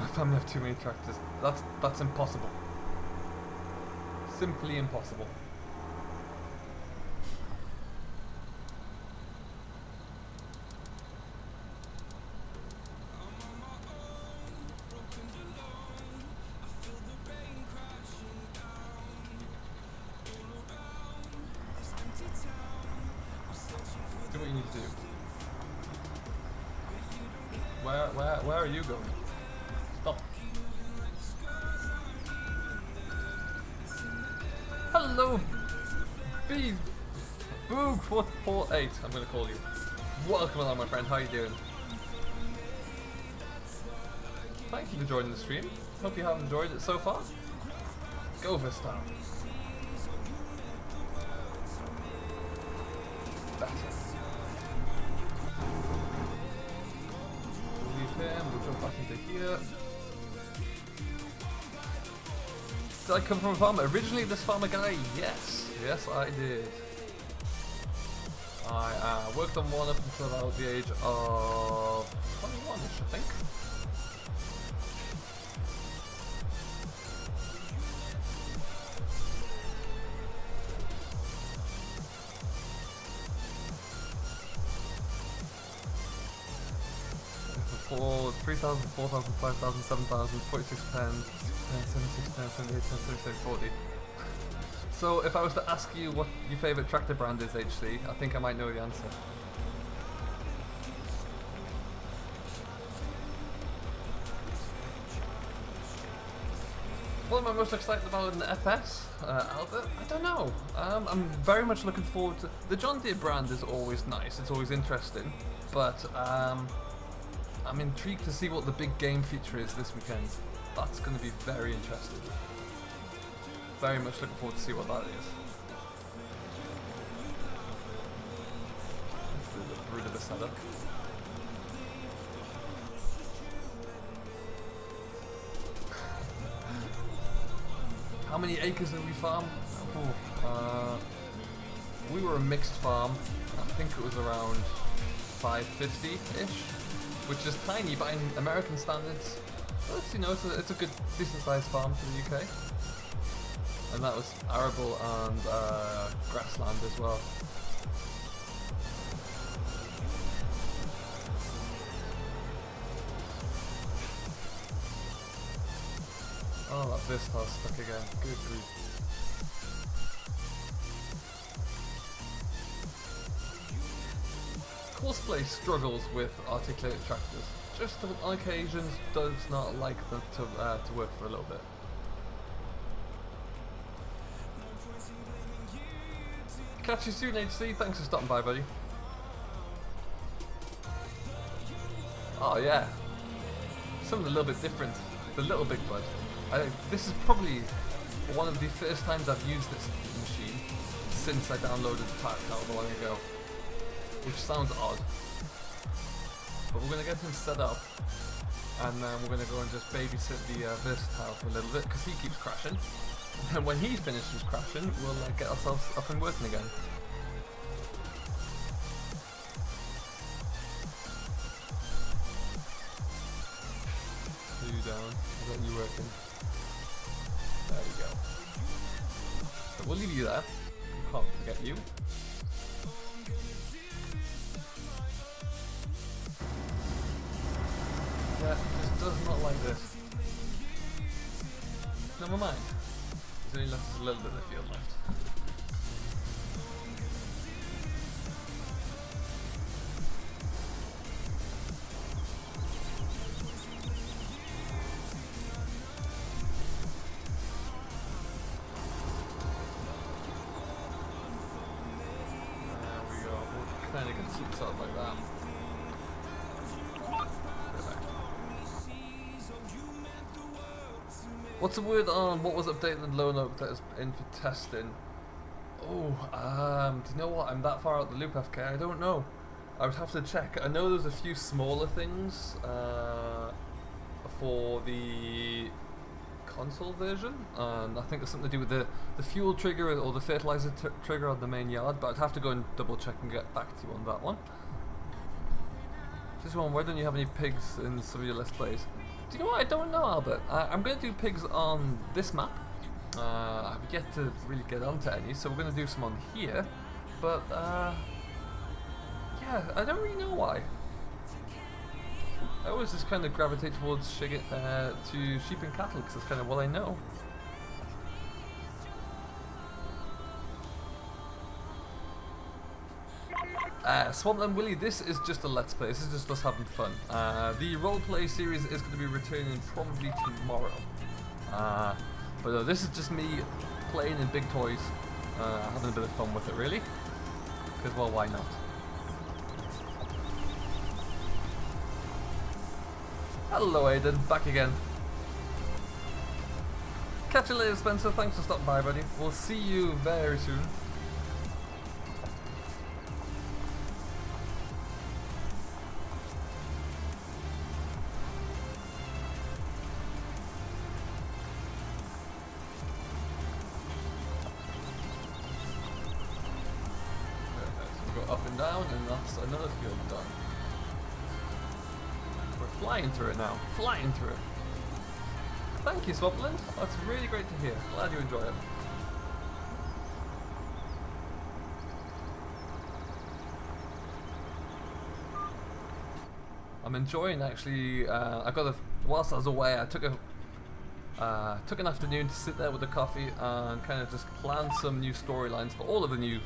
My family have too many tractors. That's impossible. Simply impossible. Do what you need to do. Where are you going? Stop. Hello, Boog448. I'm gonna call you. Welcome along, my friend. How you doing? Thank you for joining the stream. Hope you have enjoyed it so far. Go for style. Better. We'll jump back into here. Did I come from a farmer? Originally this farmer guy? Yes. Yes I did. I worked on one up until about the age of 21ish, I think. For 3,000, 4,000, 5,000, 7,000, 46, 10, 76, 10, 78, 10, 76, 40. So if I was to ask you what your favourite tractor brand is, HC, I think I might know the answer. What am I most excited about in the FS, Albert? I don't know. I'm very much looking forward to... The John Deere brand is always nice, it's always interesting, but I'm intrigued to see what the big game feature is this weekend. That's going to be very interesting. Very much looking forward to see what that is. Let's do the brute of a setup. How many acres did we farm? Oh, we were a mixed farm. I think it was around 550-ish. Which is tiny, but in American standards, you know, it's a good, decent-sized farm for the UK. And that was Arable and Grassland as well. Oh, that Livestock stuck again. Good grief. Cosplay struggles with articulated tractors. Just on occasions does not like them to work for a little bit. Catch you soon, HC. Thanks for stopping by, buddy. Oh yeah, something a little bit different. The Little Big Bud. I think this is probably one of the first times I've used this machine since I downloaded the pack however long ago. Which sounds odd, but we're going to get him set up and then we're going to go and just babysit the Versatile for a little bit because he keeps crashing, and when he finishes crashing we'll get ourselves up and working again. You down, I'll get you working. There you go. So we'll leave you there, we can't forget you. Yeah, just does not like this. Never mind. There's only left a little bit of the field left. There we go. We'll kind of get suits out like that. What's the word on what was updated in Lone Oak that is in for testing? Oh, do you know what? I'm that far out the loop, FK. I don't know. I would have to check. I know there's a few smaller things for the console version, and I think it's something to do with the fuel trigger or the fertilizer trigger on the main yard, but I'd have to go and double check and get back to you on that one. Just one, why don't you have any pigs in some of your Let's Plays? Do you know what? I don't know, Albert. I'm going to do pigs on this map. I've yet to really get onto any, so we're going to do some on here. But, yeah, I don't really know why. I always just kind of gravitate towards to sheep and cattle, because that's kind of what I know. Swampland Willie, this is just a let's play, this is just us having fun. The roleplay series is going to be returning probably tomorrow. But this is just me playing in big toys, having a bit of fun with it really. Because, well, why not? Hello Aidan, back again. Catch you later Spencer, thanks for stopping by buddy. We'll see you very soon. Up and down, and that's another field done. We're flying through it now. Flying through it. Thank you, Swampland. That's really great to hear. Glad you enjoy it. I'm enjoying actually. Whilst I was away, I took an afternoon to sit there with a coffee and kind of just plan some new storylines for all of the new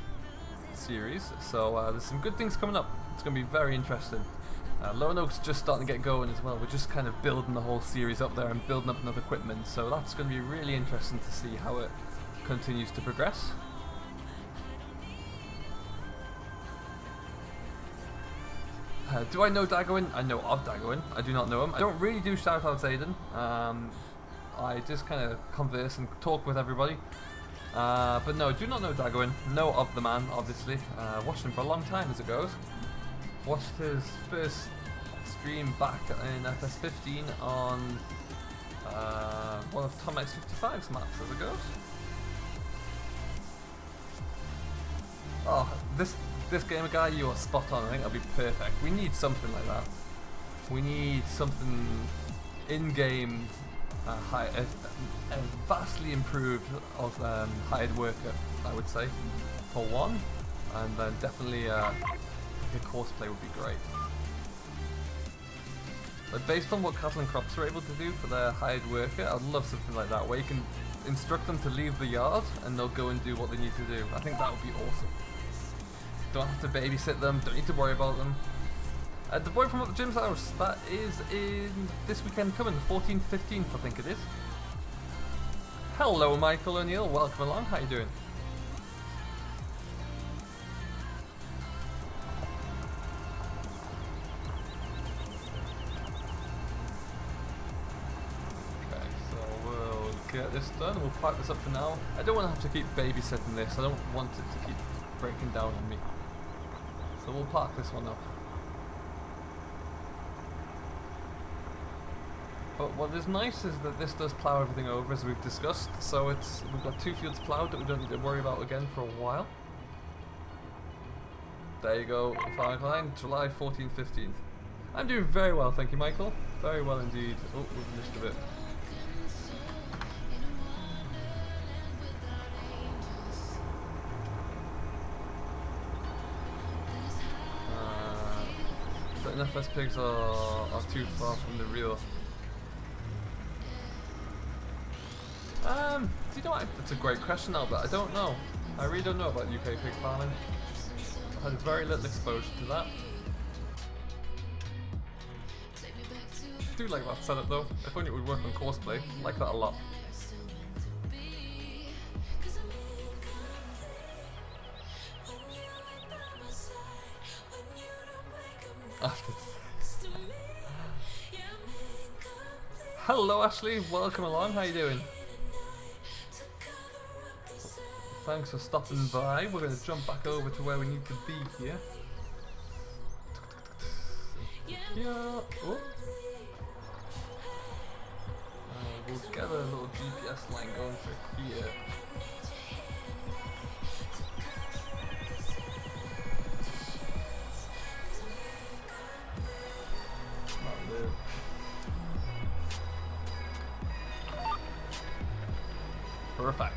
series, so there's some good things coming up. It's going to be very interesting. Lone Oak's just starting to get going as well. We're just kind of building the whole series up there and building up enough equipment, so that's going to be really interesting to see how it continues to progress. Do I know Dagowin? I know of Dagowin. I do not know him. I don't really do shoutouts, Aiden. I just kind of converse and talk with everybody. But no, do not know Dagowin. Know of the man, obviously. Watched him for a long time as it goes. Watched his first stream back in FS17 on one of Tom X55's maps as it goes. Oh, this gamer guy, you are spot on. I think that'll be perfect. We need something like that. We need something in-game. A vastly improved of hired worker, I would say, for one, and then definitely a courseplay would be great. But based on what cattle and crops are able to do for their hired worker, I'd love something like that, where you can instruct them to leave the yard and they'll go and do what they need to do. I think that would be awesome. Don't have to babysit them, don't need to worry about them. The boy from up the gym's house, that is in this weekend coming, the 14th, 15th I think it is. Hello Michael O'Neill, welcome along, how you doing? Okay, so we'll get this done, we'll park this up for now. I don't want to have to keep babysitting this, I don't want it to keep breaking down on me. So we'll park this one up. But what is nice is that this does plough everything over, as we've discussed, so we've got 2 fields ploughed that we don't need to worry about again for a while. There you go, farming line, July 14th, 15th. I'm doing very well, thank you Michael. Very well indeed. Oh, we've missed a bit. Certain FS pigs are too far from the real. Do you know what? That's a great question, Albert. I don't know. I really don't know about UK pig farming. I've had very little exposure to that. I do like that setup though. If only it would work on courseplay. I like that a lot. Hello Ashley, welcome along, how you doing? Thanks for stopping by. We're going to jump back over to where we need to be here. Yeah. Oh. We'll get a little GPS line going for here. Perfect.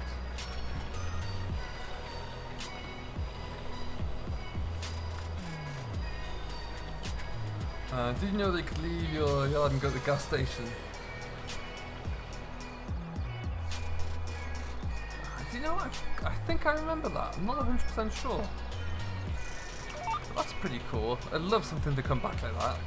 Did you know that you could leave your yard and go to the gas station? Do you know what? I think I remember that. I'm not 100% sure. But that's pretty cool. I'd love something to come back like that.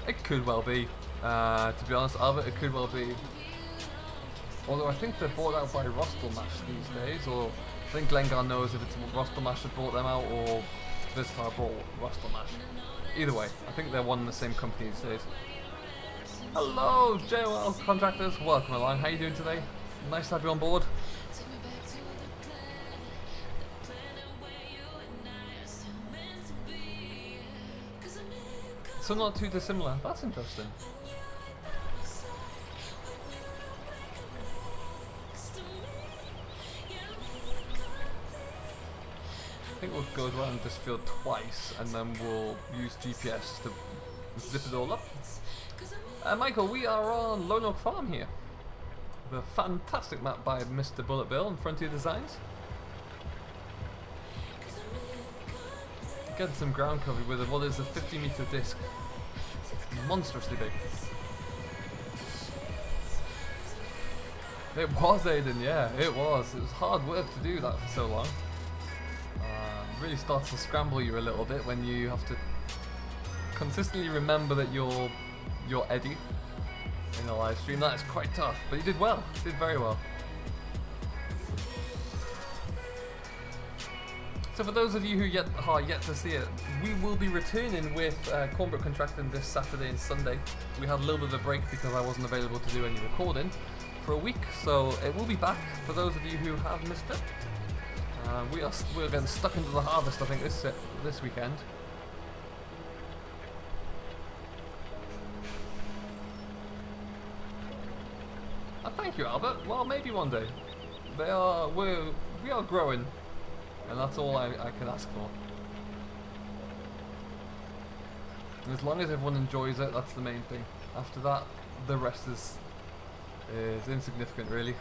It could well be. To be honest, Albert, it could well be. Although I think they're bought out by Rostelmash these days, or I think Glengar knows if it's Rostelmash that bought them out, or Visitar bought Rostelmash. Either way, I think they're one and the same company these days. Hello, JOL contractors, welcome along. How you doing today? Nice to have you on board. So not too dissimilar. That's interesting. I think we'll go around this field twice and then we'll use GPS to zip it all up. Michael, we are on Lone Oak Farm here. The fantastic map by Mr. Bullet Bill and Frontier Designs. Getting some ground cover with what is a 50-meter disc. Monstrously big. It was, Aiden, yeah, it was. It was hard work to do that for so long. Really starts to scramble you a little bit when you have to consistently remember that you're Eddie in a live stream. That is quite tough, but you did well. You did very well. So for those of you who are yet to see it, we will be returning with Cornbrook Contracting this Saturday and Sunday. We had a little bit of a break because I wasn't available to do any recording for a week, so it will be back for those of you who have missed it. We're getting stuck into the harvest, I think, this weekend. Thank you, Albert. Well, maybe one day. We are growing, and that's all I can ask for. And as long as everyone enjoys it, that's the main thing. After that, the rest is insignificant, really.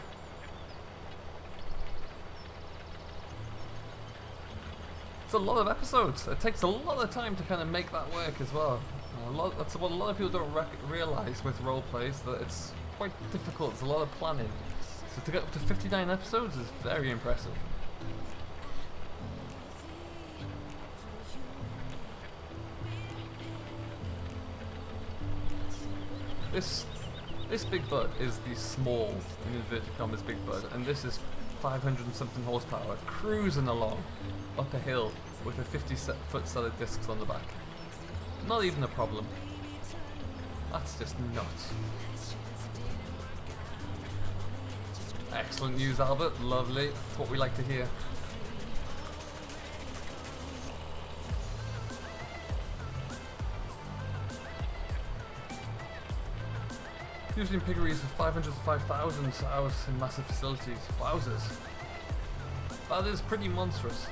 It's a lot of episodes. It takes a lot of time to kind of make that work as well. That's what a lot of people don't realise with role plays, that it's quite difficult. It's a lot of planning. So to get up to 59 episodes is very impressive. This big bud is the small, in inverted commas, big bud, and this is 500 and something horsepower, cruising along up a hill with a 50-foot set of discs on the back. Not even a problem. That's just nuts. Excellent news, Albert. Lovely. That's what we like to hear. Usually in piggeries with 500 to 5,000 sows in massive facilities. Wowzers. That is pretty monstrous.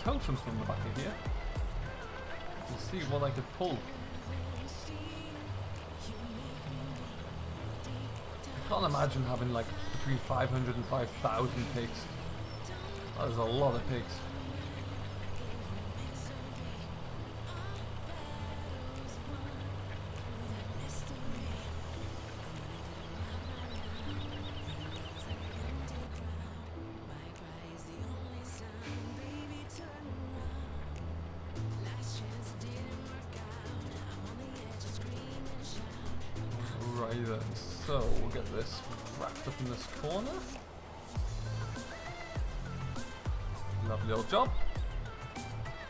Totems from the back of here. Let's see what I could pull. I can't imagine having like between 500 and 5,000 pigs. That is a lot of pigs. Right then, so we'll get this wrapped up in this corner. Lovely old job.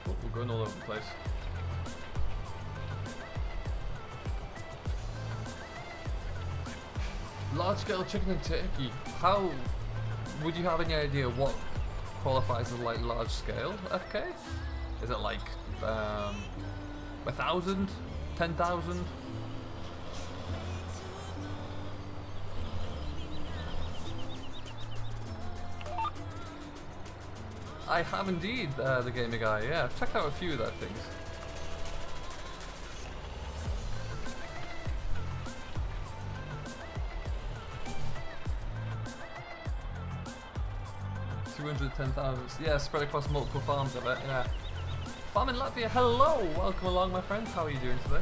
Oh, we're going all over the place. Large scale chicken and turkey. How would you have any idea what qualifies as like large scale FK? Is it like 1,000? 10,000? I have indeed, the gamer guy. Yeah, I've checked out a few of their things. $210,000. Yeah, spread across multiple farms of it. Yeah. Farm in Latvia. Hello, welcome along, my friend. How are you doing today?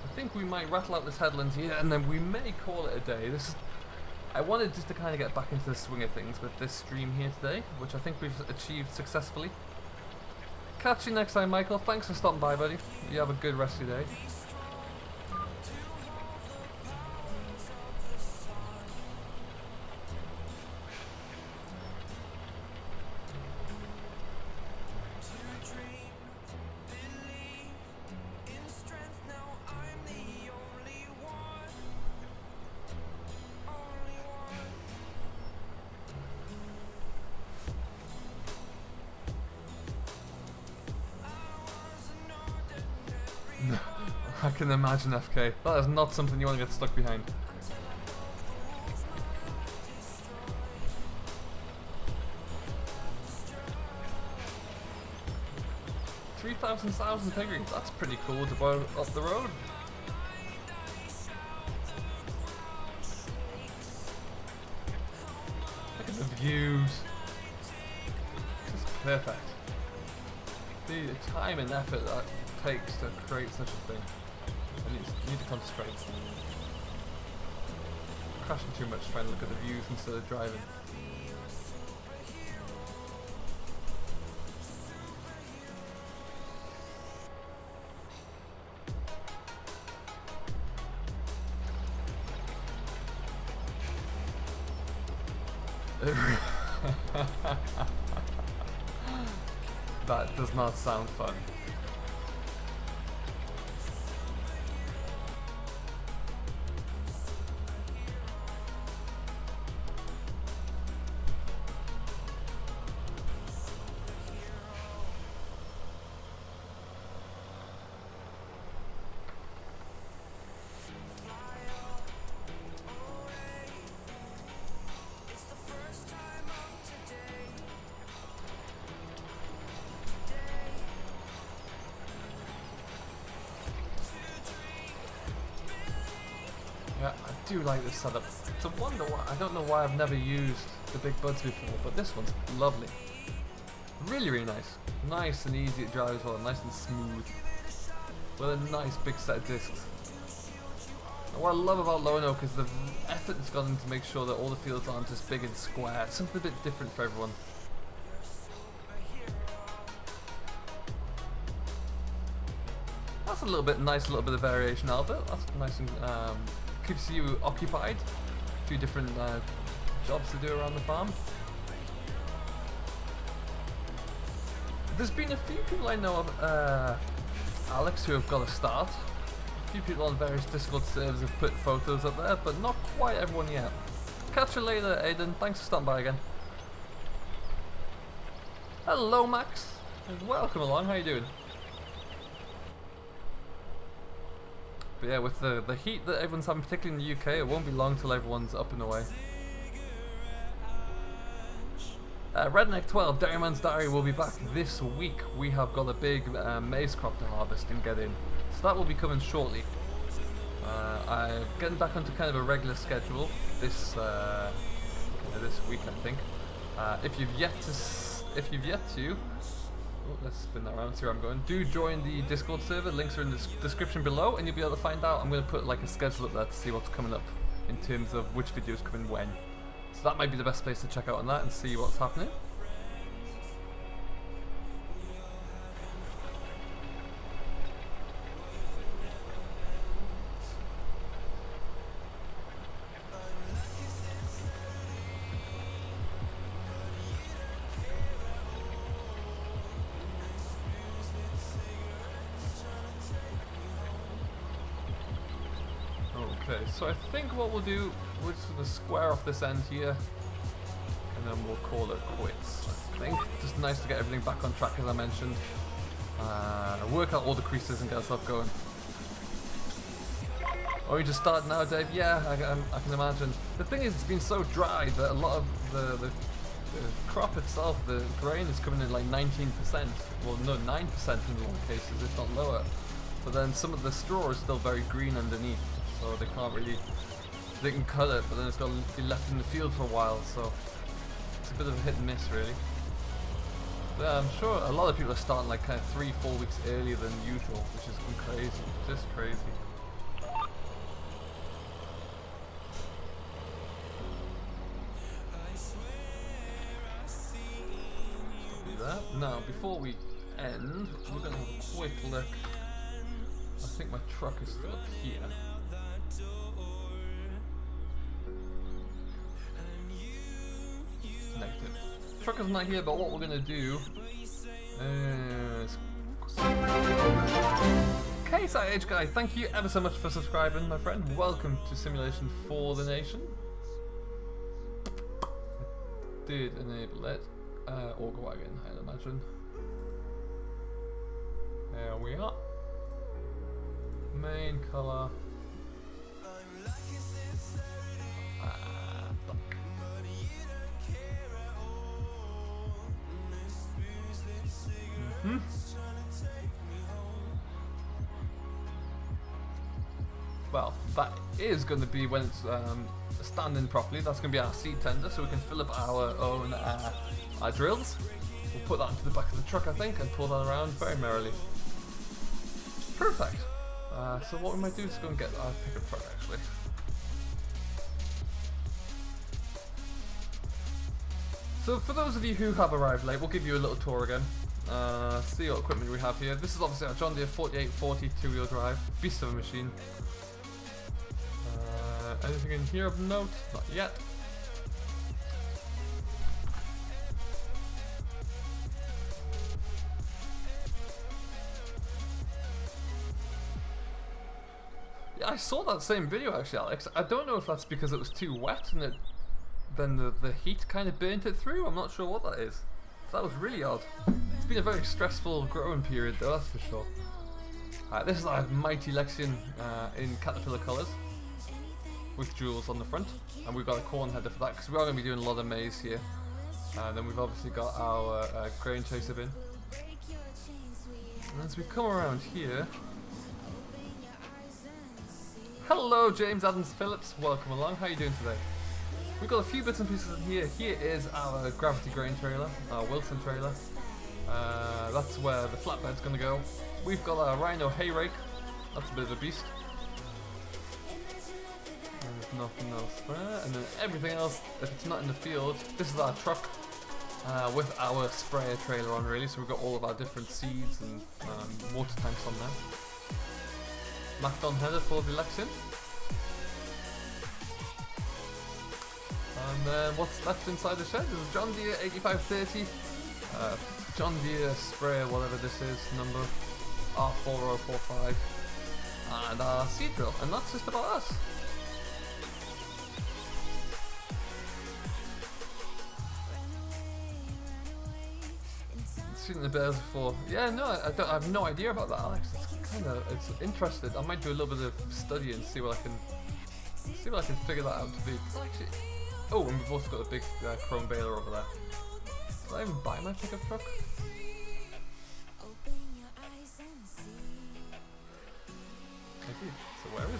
I think we might rattle out this headland here, and then we may call it a day. I wanted just to kind of get back into the swing of things with this stream here today, which I think we've achieved successfully. Catch you next time, Michael. Thanks for stopping by, buddy. You have a good rest of your day. I can imagine, FK. That is not something you want to get stuck behind. $3,000 piggery. That's pretty cool to go up the road. Look at the views. This is perfect. The time and effort that takes to create such a thing. I need to concentrate. Crashing too much trying to look at the views instead of driving. That does not sound fun. Yeah, I do like this setup. It's a wonder why. I don't know why I've never used the big buds before, but this one's lovely. Really, really nice. Nice and easy to drive as well, nice and smooth. With a nice big set of discs. And what I love about Lonoke is the effort that's gone in to make sure that all the fields aren't just big and square. It's something a bit different for everyone. That's a little bit nice, a little bit of variation, Albert. That's nice and keeps you occupied. A few different jobs to do around the farm. There's been a few people I know of, Alex, who have got a start. A few people on various Discord servers have put photos up there, but not quite everyone yet. Catch you later, Aiden. Thanks for stopping by again. Hello, Max. Welcome along. How you doing? But yeah, with the heat that everyone's having, particularly in the UK, it won't be long till everyone's up and away. Redneck 12, Dairyman's Diary will be back this week. We have got a big maize crop to harvest and get in. So that will be coming shortly. I'm getting back onto kind of a regular schedule this week, I think. If you've yet to, oh, let's spin that around, see where I'm going. Do join the Discord server, links are in the description below, and you'll be able to find out. I'm going to put like a schedule up there to see what's coming up in terms of which videos come in when. So that might be the best place to check out on that and see what's happening. Okay, so I think what we'll do, we're just going to square off this end here, and then we'll call it quits. I think just nice to get everything back on track, as I mentioned. Work out all the creases and get ourselves going. Or you just starting now, Dave? Yeah, I can imagine. The thing is, it's been so dry that a lot of the crop itself, the grain is coming in like 19%. Well, no, 9% in a lot of cases, if not lower. But then some of the straw is still very green underneath, so they can't really. They can cut it, but then it's got to be left in the field for a while, so it's a bit of a hit and miss, really. But yeah, I'm sure a lot of people are starting like kind of 3-4 weeks earlier than usual, which is crazy, just crazy. Now, before we end, we're going to have a quick look. I think my truck is still up here. Negative. Truck is not here, but what we're going to do is... Case IH Guy, thank you ever so much for subscribing, my friend. Welcome to Simulation for the Nation. I did enable it. Auger wagon, I'd imagine. There we are. Main colour. Well, that is going to be when it's standing properly. That's going to be our seed tender, so we can fill up our own drills. We'll put that into the back of the truck, I think, and pull that around very merrily. Perfect. So what we might do is go and get our pickup truck, actually. So for those of you who have arrived late, we'll give you a little tour again. See what equipment we have here. This is obviously our John Deere 4840 two-wheel drive. Beast of a machine. Anything in here of note? Not yet. Yeah, I saw that same video actually, Alex. I don't know if that's because it was too wet and then the heat kind of burnt it through. I'm not sure what that is. That was really odd. It's been a very stressful growing period though, that's for sure. This is our mighty Lexion in Caterpillar colours with jewels on the front, and we've got a corn header for that because we are going to be doing a lot of maize here. And then we've obviously got our grain chaser bin. And as we come around here, hello James Adams Phillips, welcome along. How are you doing today? We've got a few bits and pieces in here. Here is our gravity grain trailer, our Wilson trailer. That's where the flatbed's going to go. We've got our Rhino hay rake. That's a bit of a beast. And there's nothing else there. And then everything else, if it's not in the field, this is our truck with our sprayer trailer on, really. So we've got all of our different seeds and water tanks on there. Macdon header for the Lexion. And then what's left inside the shed is a John Deere 8530, John Deere sprayer, whatever this is, number R4045, and our seed drill, and that's just about us. Shooting the bears before. Yeah, no, I have no idea about that, Alex. It's interesting. I might do a little bit of study and see what I can figure that out to be. Actually, oh, and we've also got a big chrome baler over there. Did I even buy my pickup truck? I did. So where is it?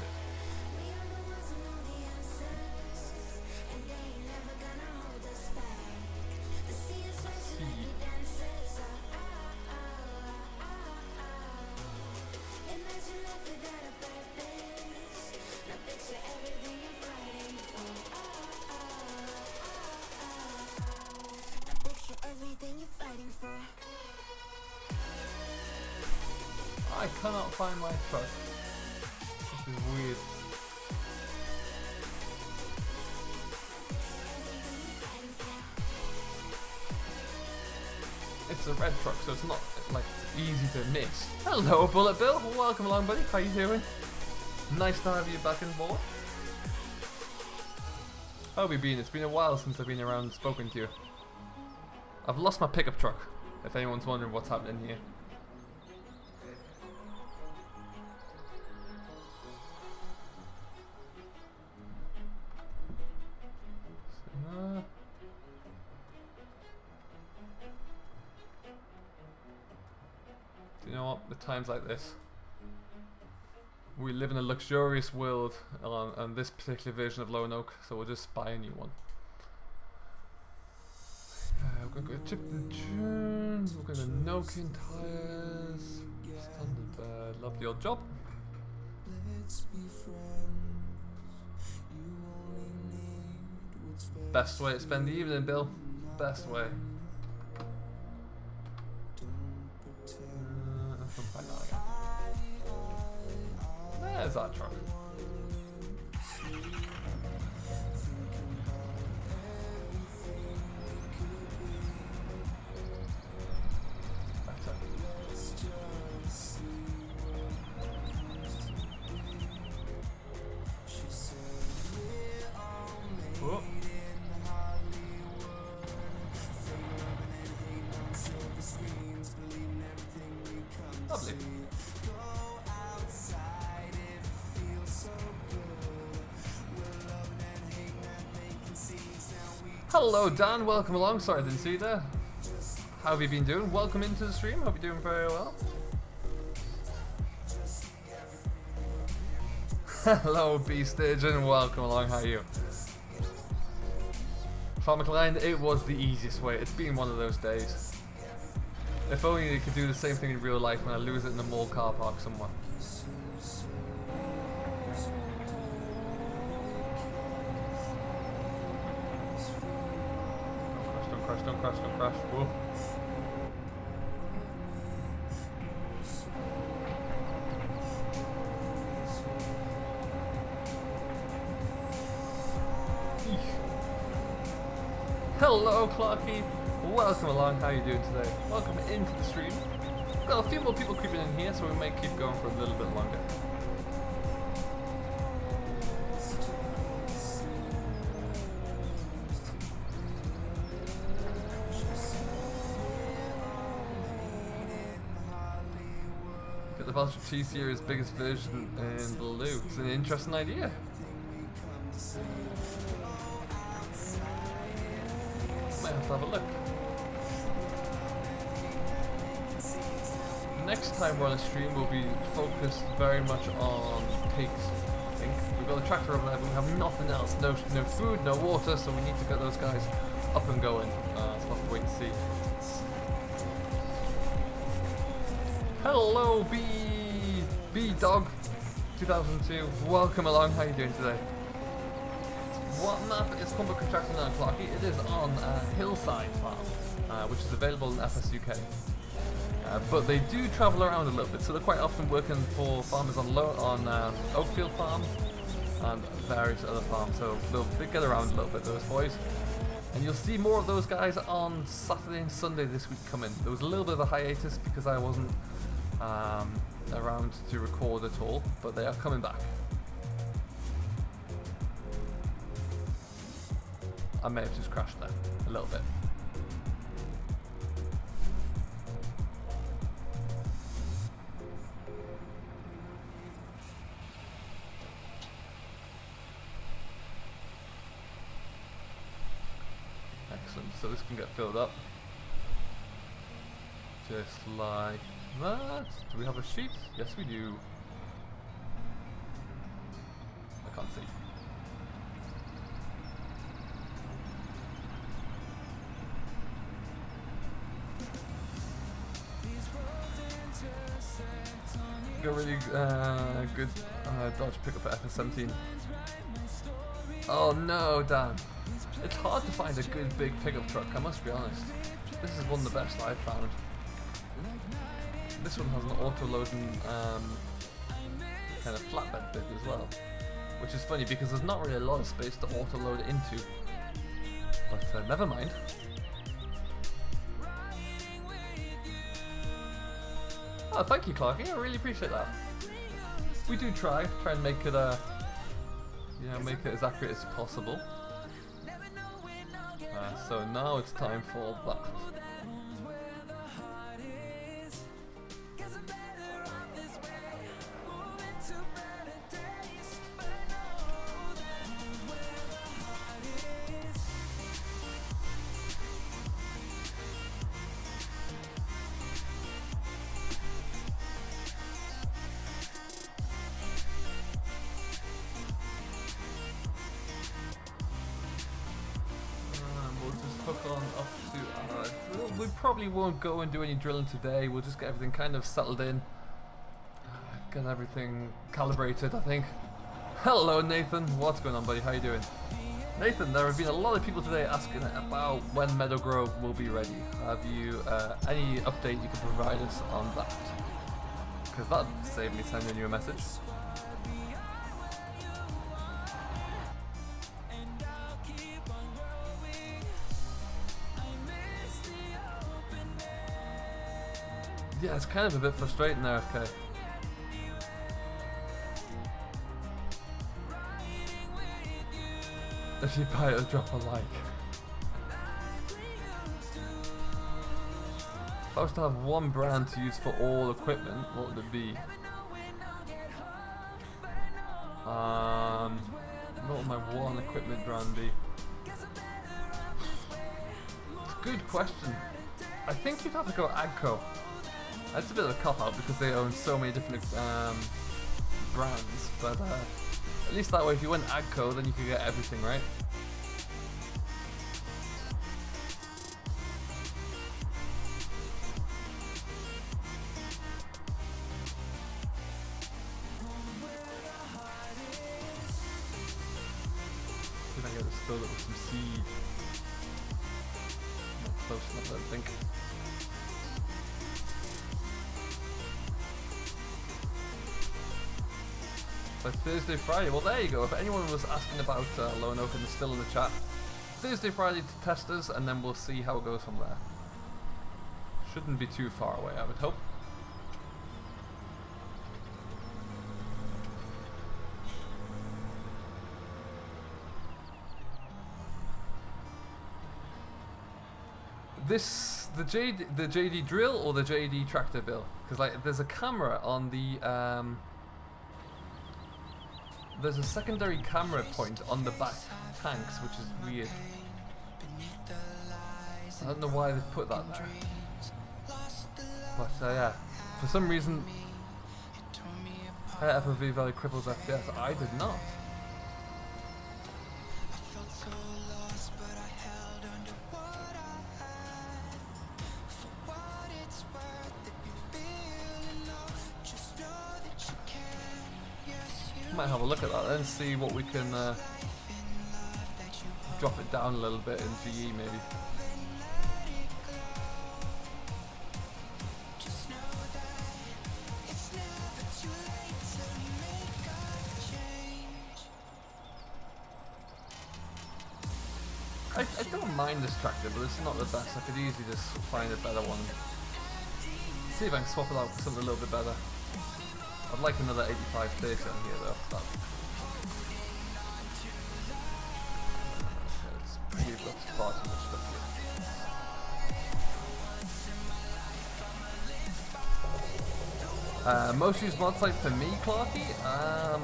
I cannot find my truck. This is weird. It's a red truck, so it's not like easy to miss. Hello, Bullet Bill. Welcome along, buddy. How you doing? Nice to have you back on board. How have you been? It's been a while since I've been around and spoken to you. I've lost my pickup truck, if anyone's wondering what's happening here. times like this. We live in a luxurious world on this particular version of Lonoke, so we'll just buy a new one. We're going to go chipped and tuned. We're going to Noke in tires. Standard, love the old job. Best way to spend the evening, Bill. Best way. There's our truck. Oh. Lovely. Hello Dan, welcome along. Sorry I didn't see you there. How have you been doing? Welcome into the stream. Hope you're doing very well. Hello B Sturgeon, welcome along. How are you? Farmer Klein, it was the easiest way. It's been one of those days. If only you could do the same thing in real life when I lose it in the mall car park somewhere. Don't crash, don't crash, don't crash. Whoa. Hello Clarky, welcome along, how are you doing today? Welcome into the stream. We've got a few more people creeping in here, so we may keep going for a little bit longer. Get the Valtra T Series biggest version in blue. It's an interesting idea. Might have to have a look. Next time we're on a stream, we'll be focused very much on pigs. I think we've got a tractor over there, but we have nothing else. No food, no water, so we need to get those guys up and going. So we'll have to wait and see. Hello, B Dog 2002. Welcome along. How are you doing today? What map is Combo Contracting on, Clarky? It is on Hillside Farm, which is available in FS UK. But they do travel around a little bit, so they're quite often working for farmers on Oakfield Farm and various other farms. So they get around a little bit, those boys. And you'll see more of those guys on Saturday and Sunday this week coming. There was a little bit of a hiatus because I wasn't around to record at all, but they are coming back. I may have just crashed there a little bit. Excellent, so this can get filled up. Just like that. Do we have a sheet? Yes we do. I can't see. Got really good dodge pickup for FS17. Oh no, Dan. It's hard to find a good big pickup truck, I must be honest. This is one of the best I've found. This one has an auto-loading kind of flatbed bit as well. Which is funny because there's not really a lot of space to auto-load into. But never mind. Oh, thank you, Clarky. I really appreciate that. We do try and make it make it as accurate as possible. So now it's time for that. gone up to... we probably won't go and do any drilling today. We'll just get everything kind of settled in. Get everything calibrated, I think. Hello, Nathan. What's going on, buddy? How you doing? Nathan, there have been a lot of people today asking about when Meadow Grove will be ready. Have you any update you can provide us on that? Because that saved me sending you a message. Yeah, it's kind of a bit frustrating there, FK. If you buy it, drop a like. If I was to have one brand to use for all equipment, what would it be? What would my one equipment brand be? It's a good question. I think you'd have to go Agco. That's a bit of a cop-out because they own so many different brands, but at least that way if you went Agco then you could get everything, right? See if I can get this filled up with some seed. Not close enough, I don't think. Thursday, Friday. Well, there you go. If anyone was asking about Lone Oak and they're still in the chat, Thursday, Friday to testers, and then we'll see how it goes from there. Shouldn't be too far away, I would hope. The JD drill or the JD tractor bill? Because like, there's a camera on the there's a secondary camera point on the back tanks, which is weird. I don't know why they've put that there. But yeah, for some reason, FOV value cripples FPS. I did not. Might have a look at that and see what we can drop it down a little bit in GE maybe. I don't mind this tractor, but it's not the best. I could easily just find a better one. See if I can swap it out for something a little bit better. I'd like another 85 30 on here though. We've got far too much stuff here. Most used mod site for me, Clarky,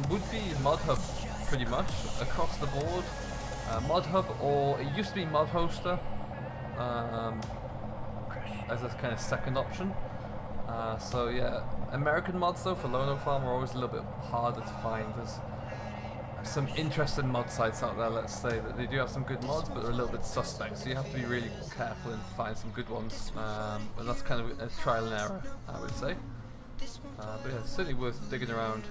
would be Mod Hub pretty much across the board. Mod Hub, or it used to be Mod Hoster as a kind of second option. So yeah, American mods though for Lone Oak Farm are always a little bit harder to find. There's some interesting mod sites out there, let's say, that they do have some good mods, but they're a little bit suspect, so you have to be really careful and find some good ones, and that's kind of a trial and error, I would say. But yeah, it's certainly worth digging around.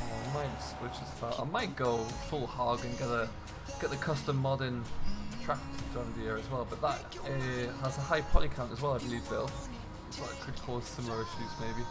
I might switch this file. I might go full hog and get the custom mod in tractor John Deere as well, but that has a high poly count as well, I believe, Bill. So that could cause similar issues maybe.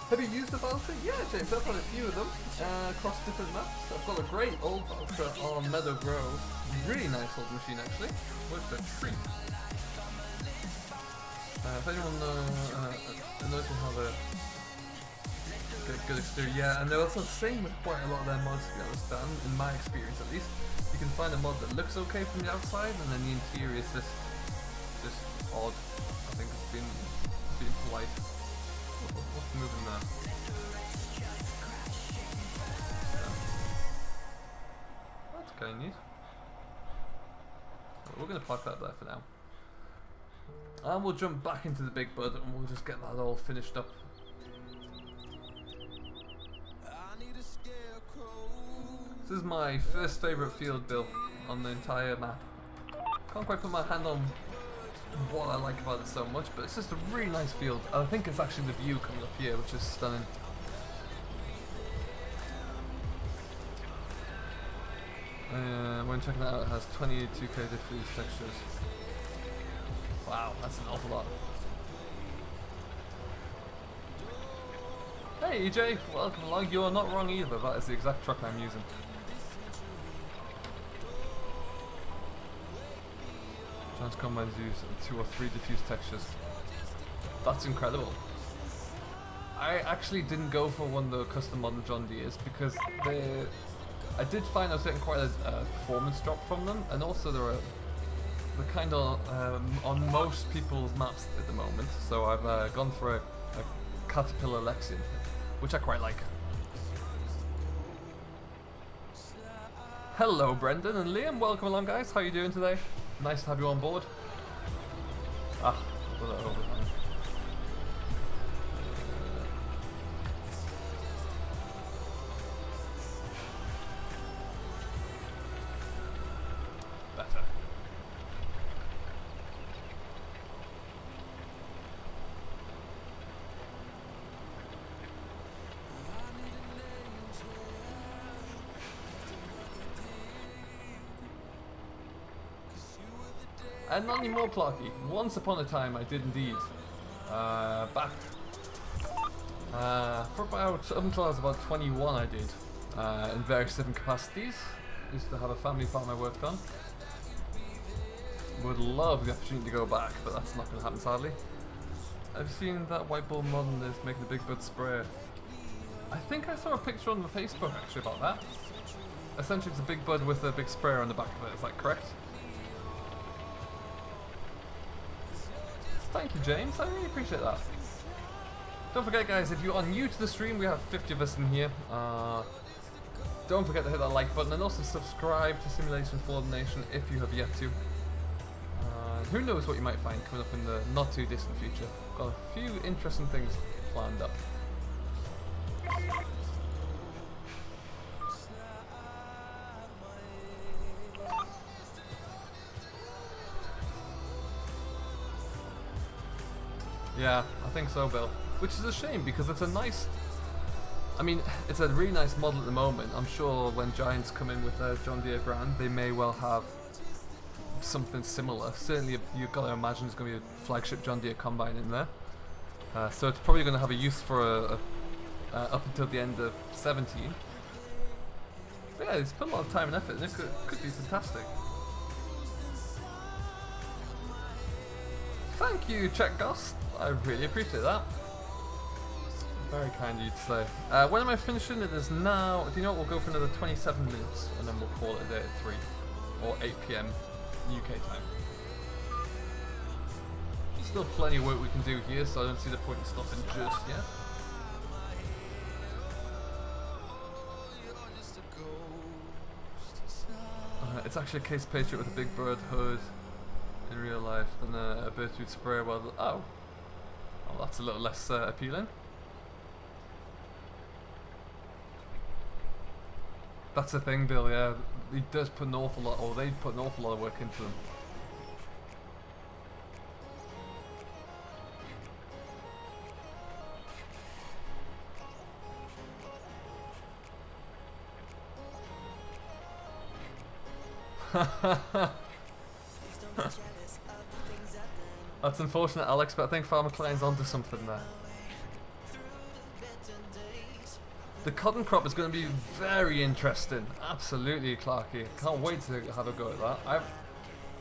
Have you used the voucher? Yeah, James, I've had a few of them across different maps. I've got a great old voucher on Meadow Grove. Really nice old machine actually. Works a treat. If anyone knows we have a Get good exterior, yeah, and they're also the same with quite a lot of their mods, to be honest, Dan, in my experience at least. You can find a mod that looks okay from the outside, and then the interior is just odd. I think it's being polite. What's moving there? That's kind of neat. We're going to park that there for now. And we'll jump back into the big bud and we'll just get that all finished up. This is my first favourite field, Bill, on the entire map. Can't quite put my hand on what I like about it so much, but it's just a really nice field. I think it's actually the view coming up here, which is stunning. When checking it out, it has 22k diffuse textures. Wow, that's an awful lot. Hey EJ, welcome along. You are not wrong either. That is the exact truck I'm using. Trans combines use 2 or 3 diffuse textures. That's incredible. I actually didn't go for one of the custom model John Deere's because I did find I was getting quite a performance drop from them, and also they're kind of on most people's maps at the moment. So I've gone for a Caterpillar Lexion, which I quite like. Hello Brendan and Liam, welcome along guys, how are you doing today? Nice to have you on board. Ah, put that over. Better. And not anymore, Clarky. Once upon a time, I did indeed. Back for about up until I was about 21, I did in various different capacities. Used to have a family farm I worked on. Would love the opportunity to go back, but that's not going to happen sadly. I've seen that white bull modern is making a big bud sprayer. I think I saw a picture on the Facebook actually about that. Essentially, it's a big bud with a big sprayer on the back of it. Is that correct? Thank you, James. I really appreciate that. Don't forget, guys, if you are new to the stream, we have 50 of us in here. Don't forget to hit that like button and also subscribe to Simulation Fallen Nation if you have yet to. Who knows what you might find coming up in the not too distant future. Got a few interesting things planned up. Yeah, I think so, Bill. Which is a shame because it's a nice... I mean, it's a really nice model at the moment. I'm sure when Giants come in with a John Deere brand, they may well have something similar. Certainly, you've got to imagine there's going to be a flagship John Deere combine in there. So it's probably going to have a use for up until the end of 17. But yeah, it's put a lot of time and effort, and it could be fantastic. Thank you, Czech Goss. I really appreciate that. Very kind of you to say. When am I finishing? It is now. Do you know what? We'll go for another 27 minutes and then we'll call it a day at 3 or 8 PM UK time. Still plenty of work we can do here, so I don't see the point in stopping just yet. It's actually a Case Patriot with a big bird hood in real life than a Birchwood sprayer. Well, oh, that's a little less appealing. That's the thing, Bill. Yeah, he does put an awful lot, or they put an awful lot of work into them. That's unfortunate, Alex, but I think Farmer Klein's onto something there. The cotton crop is going to be very interesting. Absolutely, Clarky. Can't wait to have a go at that.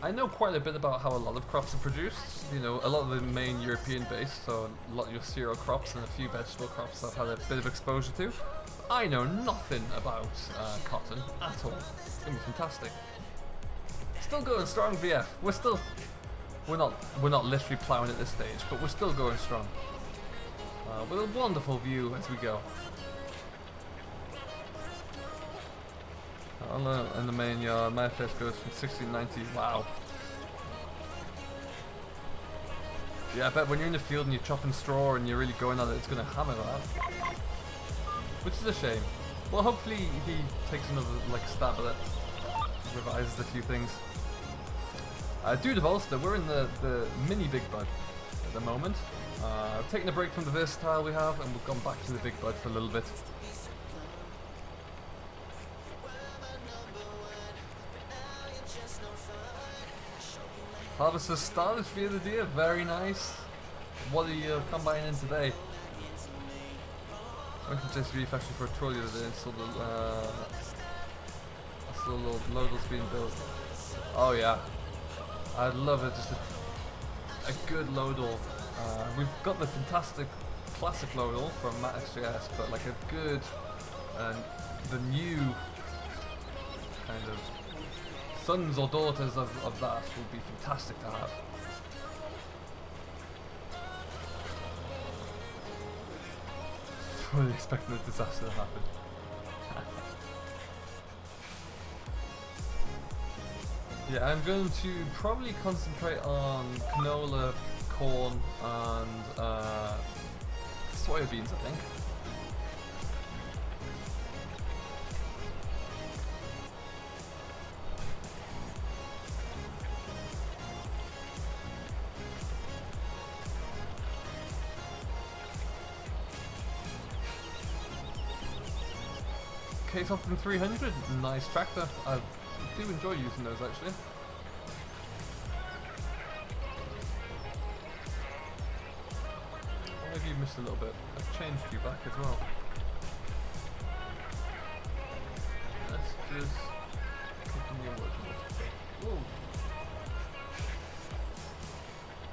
I know quite a bit about how a lot of crops are produced. You know, a lot of the main European base, so a lot of your cereal crops and a few vegetable crops I've had a bit of exposure to. I know nothing about cotton at all. It's gonna be fantastic. Still going strong, VF. We're not literally plowing at this stage, but we're still going strong. With a wonderful view as we go. In the main yard, my FS goes from 1690. Wow. Yeah, I bet when you're in the field and you're chopping straw and you're really going at it, it's going to hammer that. Which is a shame. Well, hopefully he takes another stab at it. Revises a few things. Dude of Ulster, we're in the mini Big Bud at the moment. Taking a break from the versatile we have, and we've gone back to the Big Bud for a little bit. Harvest has started via the deer, very nice. What are you combining today? I went to JCB factory for a tour the other day and saw the little loaders being built. Oh yeah, I'd love it, just a good loadle. We've got the fantastic classic loadle from MaxJS, but like a good, the new kind of sons or daughters of that would be fantastic to have. Fully expecting a disaster to happen. Yeah, I'm going to probably concentrate on canola, corn, and soybeans, I think. K-Top 300, nice tractor. I do enjoy using those actually. Maybe you missed a little bit. I've changed you back as well. Let's just continue working. Whoa.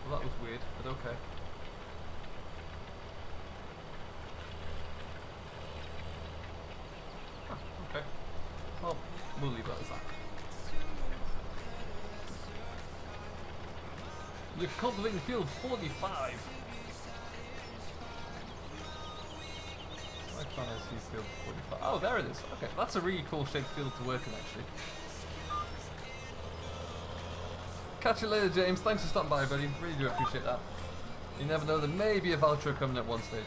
Well, that was weird, but okay. Okay. Well, we'll leave that as that. You're cultivating field 45. I can't see field 45. Oh, there it is. Okay, that's a really cool shaped field to work in, actually. Catch you later, James. Thanks for stopping by, buddy. Really do appreciate that. You never know, there may be a voucher coming at one stage.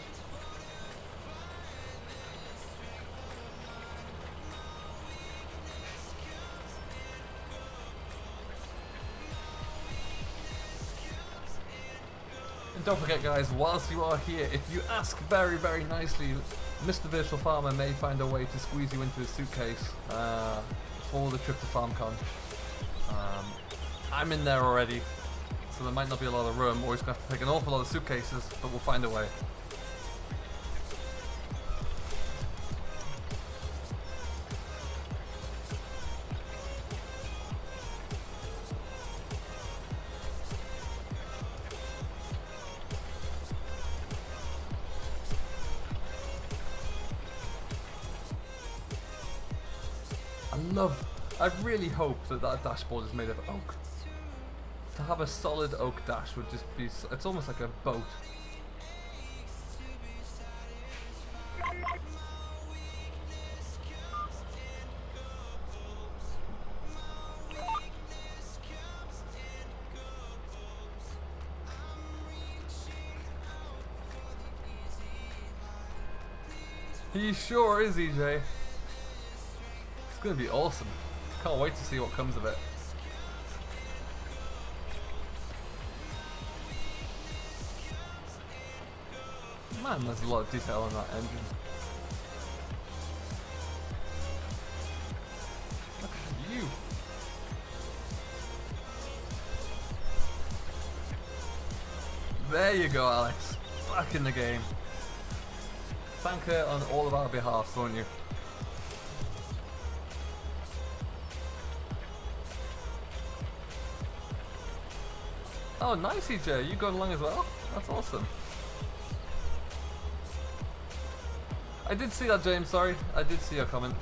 And don't forget, guys, whilst you are here, if you ask very, very nicely, Mr. Virtual Farmer may find a way to squeeze you into a suitcase for the trip to FarmCon. I'm in there already, so there might not be a lot of room, or he's going to have to take an awful lot of suitcases, but we'll find a way. I really hope that that dashboard is made of oak. To have a solid oak dash would just be, it's almost like a boat. He sure is, EJ. It's gonna be awesome. Can't wait to see what comes of it. Man, there's a lot of detail in that engine. Look at you. There you go, Alex. Back in the game. Thank her on all of our behalf, won't you? Oh, nice, EJ. You going along as well? That's awesome. I did see that, James. Sorry, I did see your comment.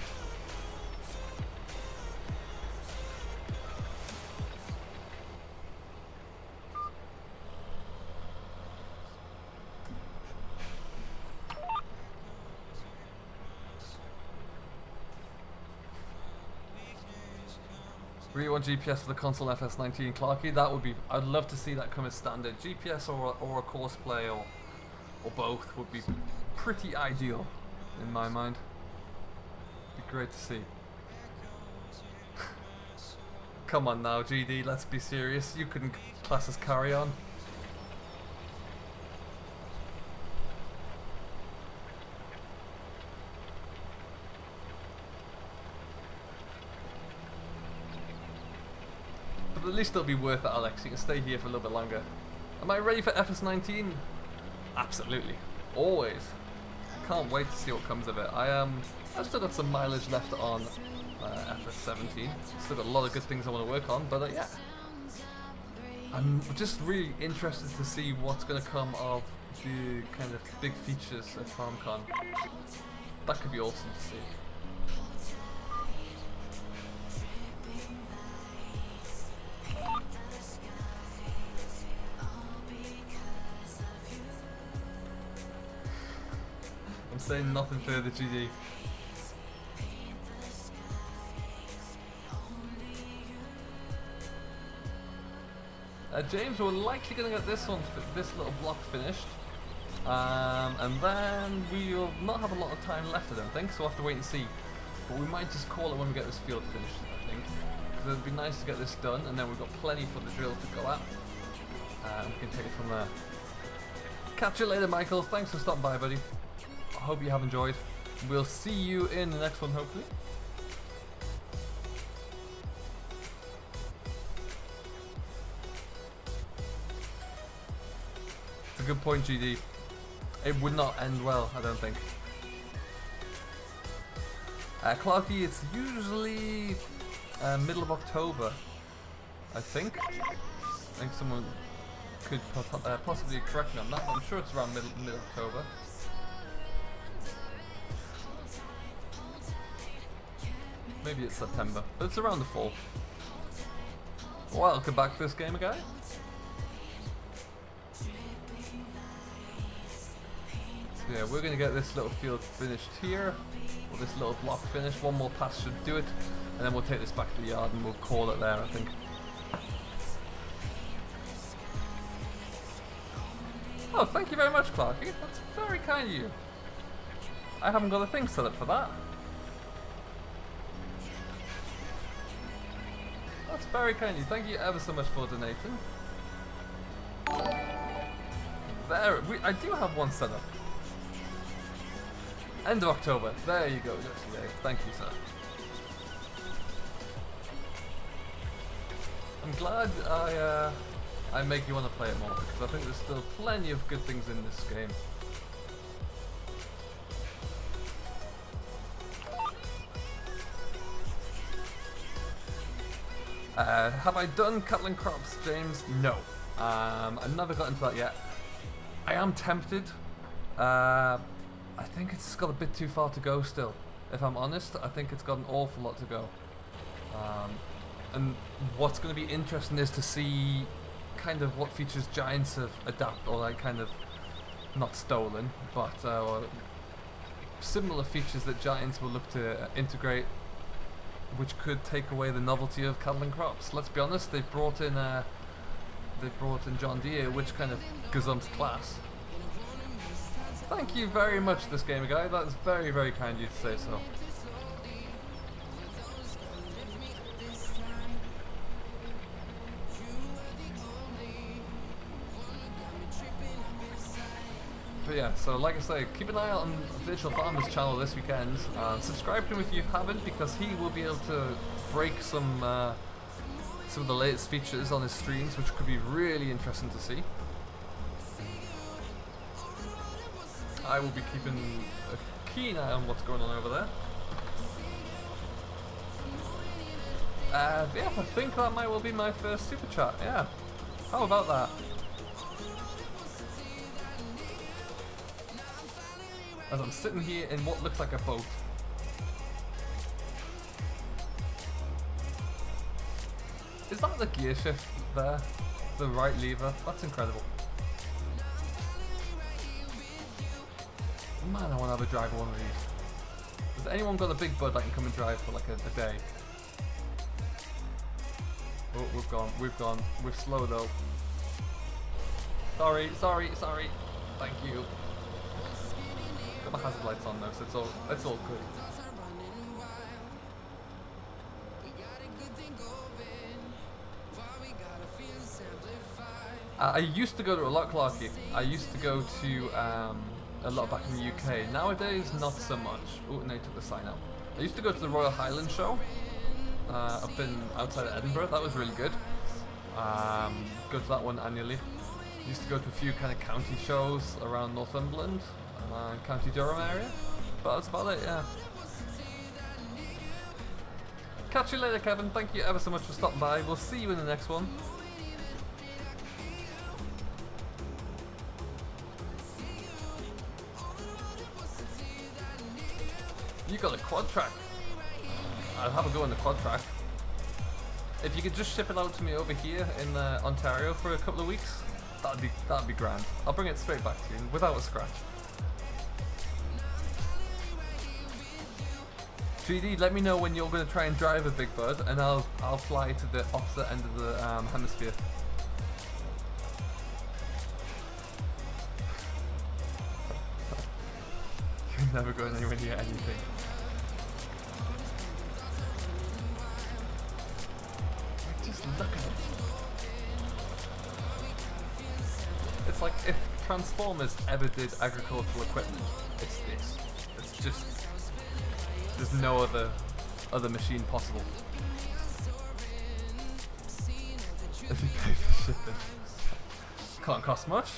Really want GPS for the console FS17, Clarky. That would be. I'd love to see that come as standard. GPS or a course play or both would be pretty ideal in my mind. Be great to see. Come on now, GD. Let's be serious. You couldn't class as carry on. But at least it'll be worth it, Alex. You can stay here for a little bit longer. Am I ready for FS19? Absolutely. Always. Can't wait to see what comes of it. I've still got some mileage left on FS17. Still got a lot of good things I want to work on, but yeah. I'm just really interested to see what's going to come of the kind of big features at FarmCon. That could be awesome to see. I'm saying nothing further, GD. James, we're likely going to get this little block finished, and then we'll not have a lot of time left, I don't think, so we'll have to wait and see. But we might just call it when we get this field finished, I think, because it'd be nice to get this done, and then we've got plenty for the drill to go at, and we can take it from there. Catch you later, Michael. Thanks for stopping by, buddy. I hope you have enjoyed. We'll see you in the next one, hopefully. It's a good point, GD. It would not end well, I don't think. Clarky, it's usually middle of October, I think. I think someone could possibly correct me on that, but I'm sure it's around mid-October. Maybe it's September, but it's around the fall. Welcome back to this game, guy. So yeah, we're gonna get this little field finished here, or this little block finished. One more pass should do it, and then we'll take this back to the yard and we'll call it there, I think. Oh, thank you very much, Clarky. That's very kind of you. I haven't got a thing set up for that. That's very kind of you. Thank you ever so much for donating. There, I do have one set up. End of October. There you go, Jesse. Thank you, sir. I'm glad I make you want to play it more, because I think there's still plenty of good things in this game. Have I done cattle and crops, James? No. I've never got into that yet. I am tempted. I think it's got a bit too far to go still. If I'm honest, I think it's got an awful lot to go. And what's going to be interesting is to see kind of what features Giants have adapted, or like kind of not stolen, but similar features that Giants will look to integrate, which could take away the novelty of cattle and crops. Let's be honest, they've brought in John Deere, which kind of gazumps class. Thank you very much, this gamer guy. That's very, very kind of you to say so. But yeah, so like I say, keep an eye out on Virtual Farmer's channel this weekend. Subscribe to him if you haven't, because he will be able to break some of the latest features on his streams, which could be really interesting to see. I will be keeping a keen eye on what's going on over there. Yeah, I think that might well be my first super chat. Yeah, How about that? As I'm sitting here in what looks like a boat. Is that the gear shift there? The right lever? That's incredible. Man, I want to have a drive one of these. Has anyone got a big bud that can come and drive for like a day? Oh, we've gone. We're slow though. Sorry. Thank you. Got my hazard lights on though, so it's all good. I used to go to a lot, Clarky. I used to go to a lot back in the UK. Nowadays, not so much. Oh, and they took the sign out. I used to go to the Royal Highland Show up in outside of Edinburgh. That was really good. Go to that one annually. Used to go to a few kind of county shows around Northumberland, County Durham area. But that's about it, yeah. Catch you later, Kevin. Thank you ever so much for stopping by. We'll see you in the next one. You got a quad track. I'll have a go on the quad track. If you could just ship it out to me over here in Ontario for a couple of weeks, that'd be grand. I'll bring it straight back to you without a scratch. 3D, let me know when you're going to try and drive a big bud, and I'll fly to the opposite end of the hemisphere. You're never going anywhere near anything. Just look at it. It's like if Transformers ever did agricultural equipment, it's this. It's just, there's no other machine possible. If you pay for shipping, can't cost much.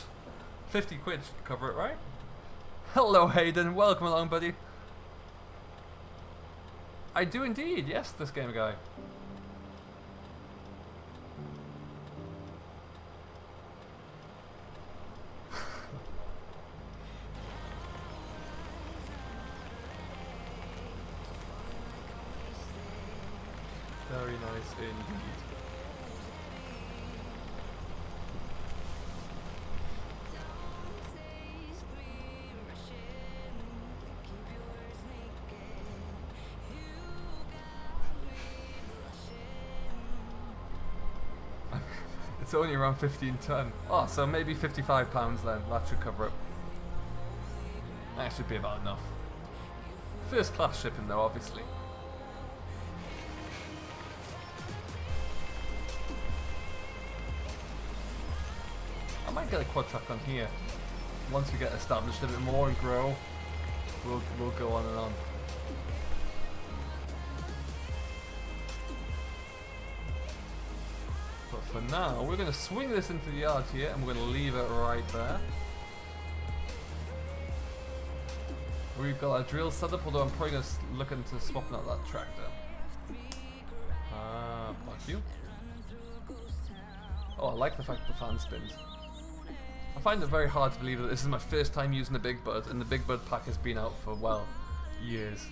50 quid should cover it, right? Hello Hayden, welcome along, buddy. I do indeed, yes, this game guy. Very nice indeed. It's only around 15 ton. Oh, so maybe 55 pounds then. That should cover it. That should be about enough. First class shipping though, obviously. I might get a quad track on here. Once we get established a bit more and grow, we'll go on and on. But for now, we're going to swing this into the yard here and we're going to leave it right there. We've got our drill set up, although I'm probably going to look into swapping out that tractor. Thank you. Oh, I like the fact the fan spins. I find it very hard to believe that this is my first time using the Big Bud, and the Big Bud pack has been out for, well, years.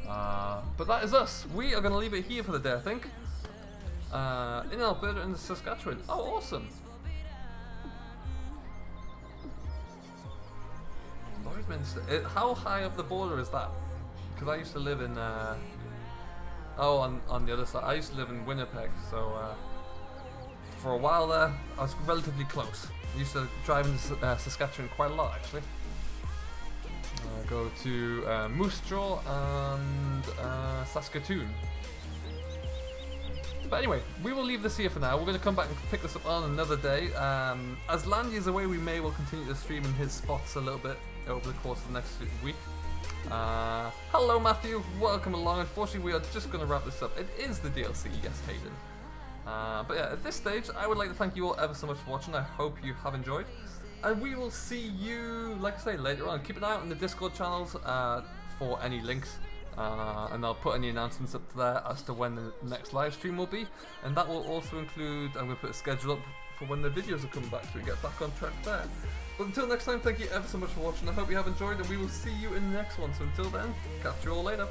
But that is us. We are going to leave it here for the day, I think. In Alberta and Saskatchewan. Oh, awesome. Lloydminster. How high up the border is that? Because I used to live in... on the other side. I used to live in Winnipeg, so... for a while there, I was relatively close. I used to drive into Saskatchewan quite a lot, actually. Go to Moose Jaw and Saskatoon. But anyway, we will leave this here for now. We're going to come back and pick this up on another day. As Landy is away, we may well continue to stream in his spots a little bit over the course of the next week. Hello Matthew, welcome along. Unfortunately, we are just going to wrap this up. It is the DLC, yes Hayden. But yeah, at this stage, I would like to thank you all ever so much for watching. I hope you have enjoyed. And we will see you, like I say, later on. Keep an eye out on the Discord channels for any links. And I'll put any announcements up there as to when the next live stream will be. And that will also include, I'm going to put a schedule up for when the videos are coming back so we get back on track there. But until next time, thank you ever so much for watching. I hope you have enjoyed, and we will see you in the next one. So until then, catch you all later.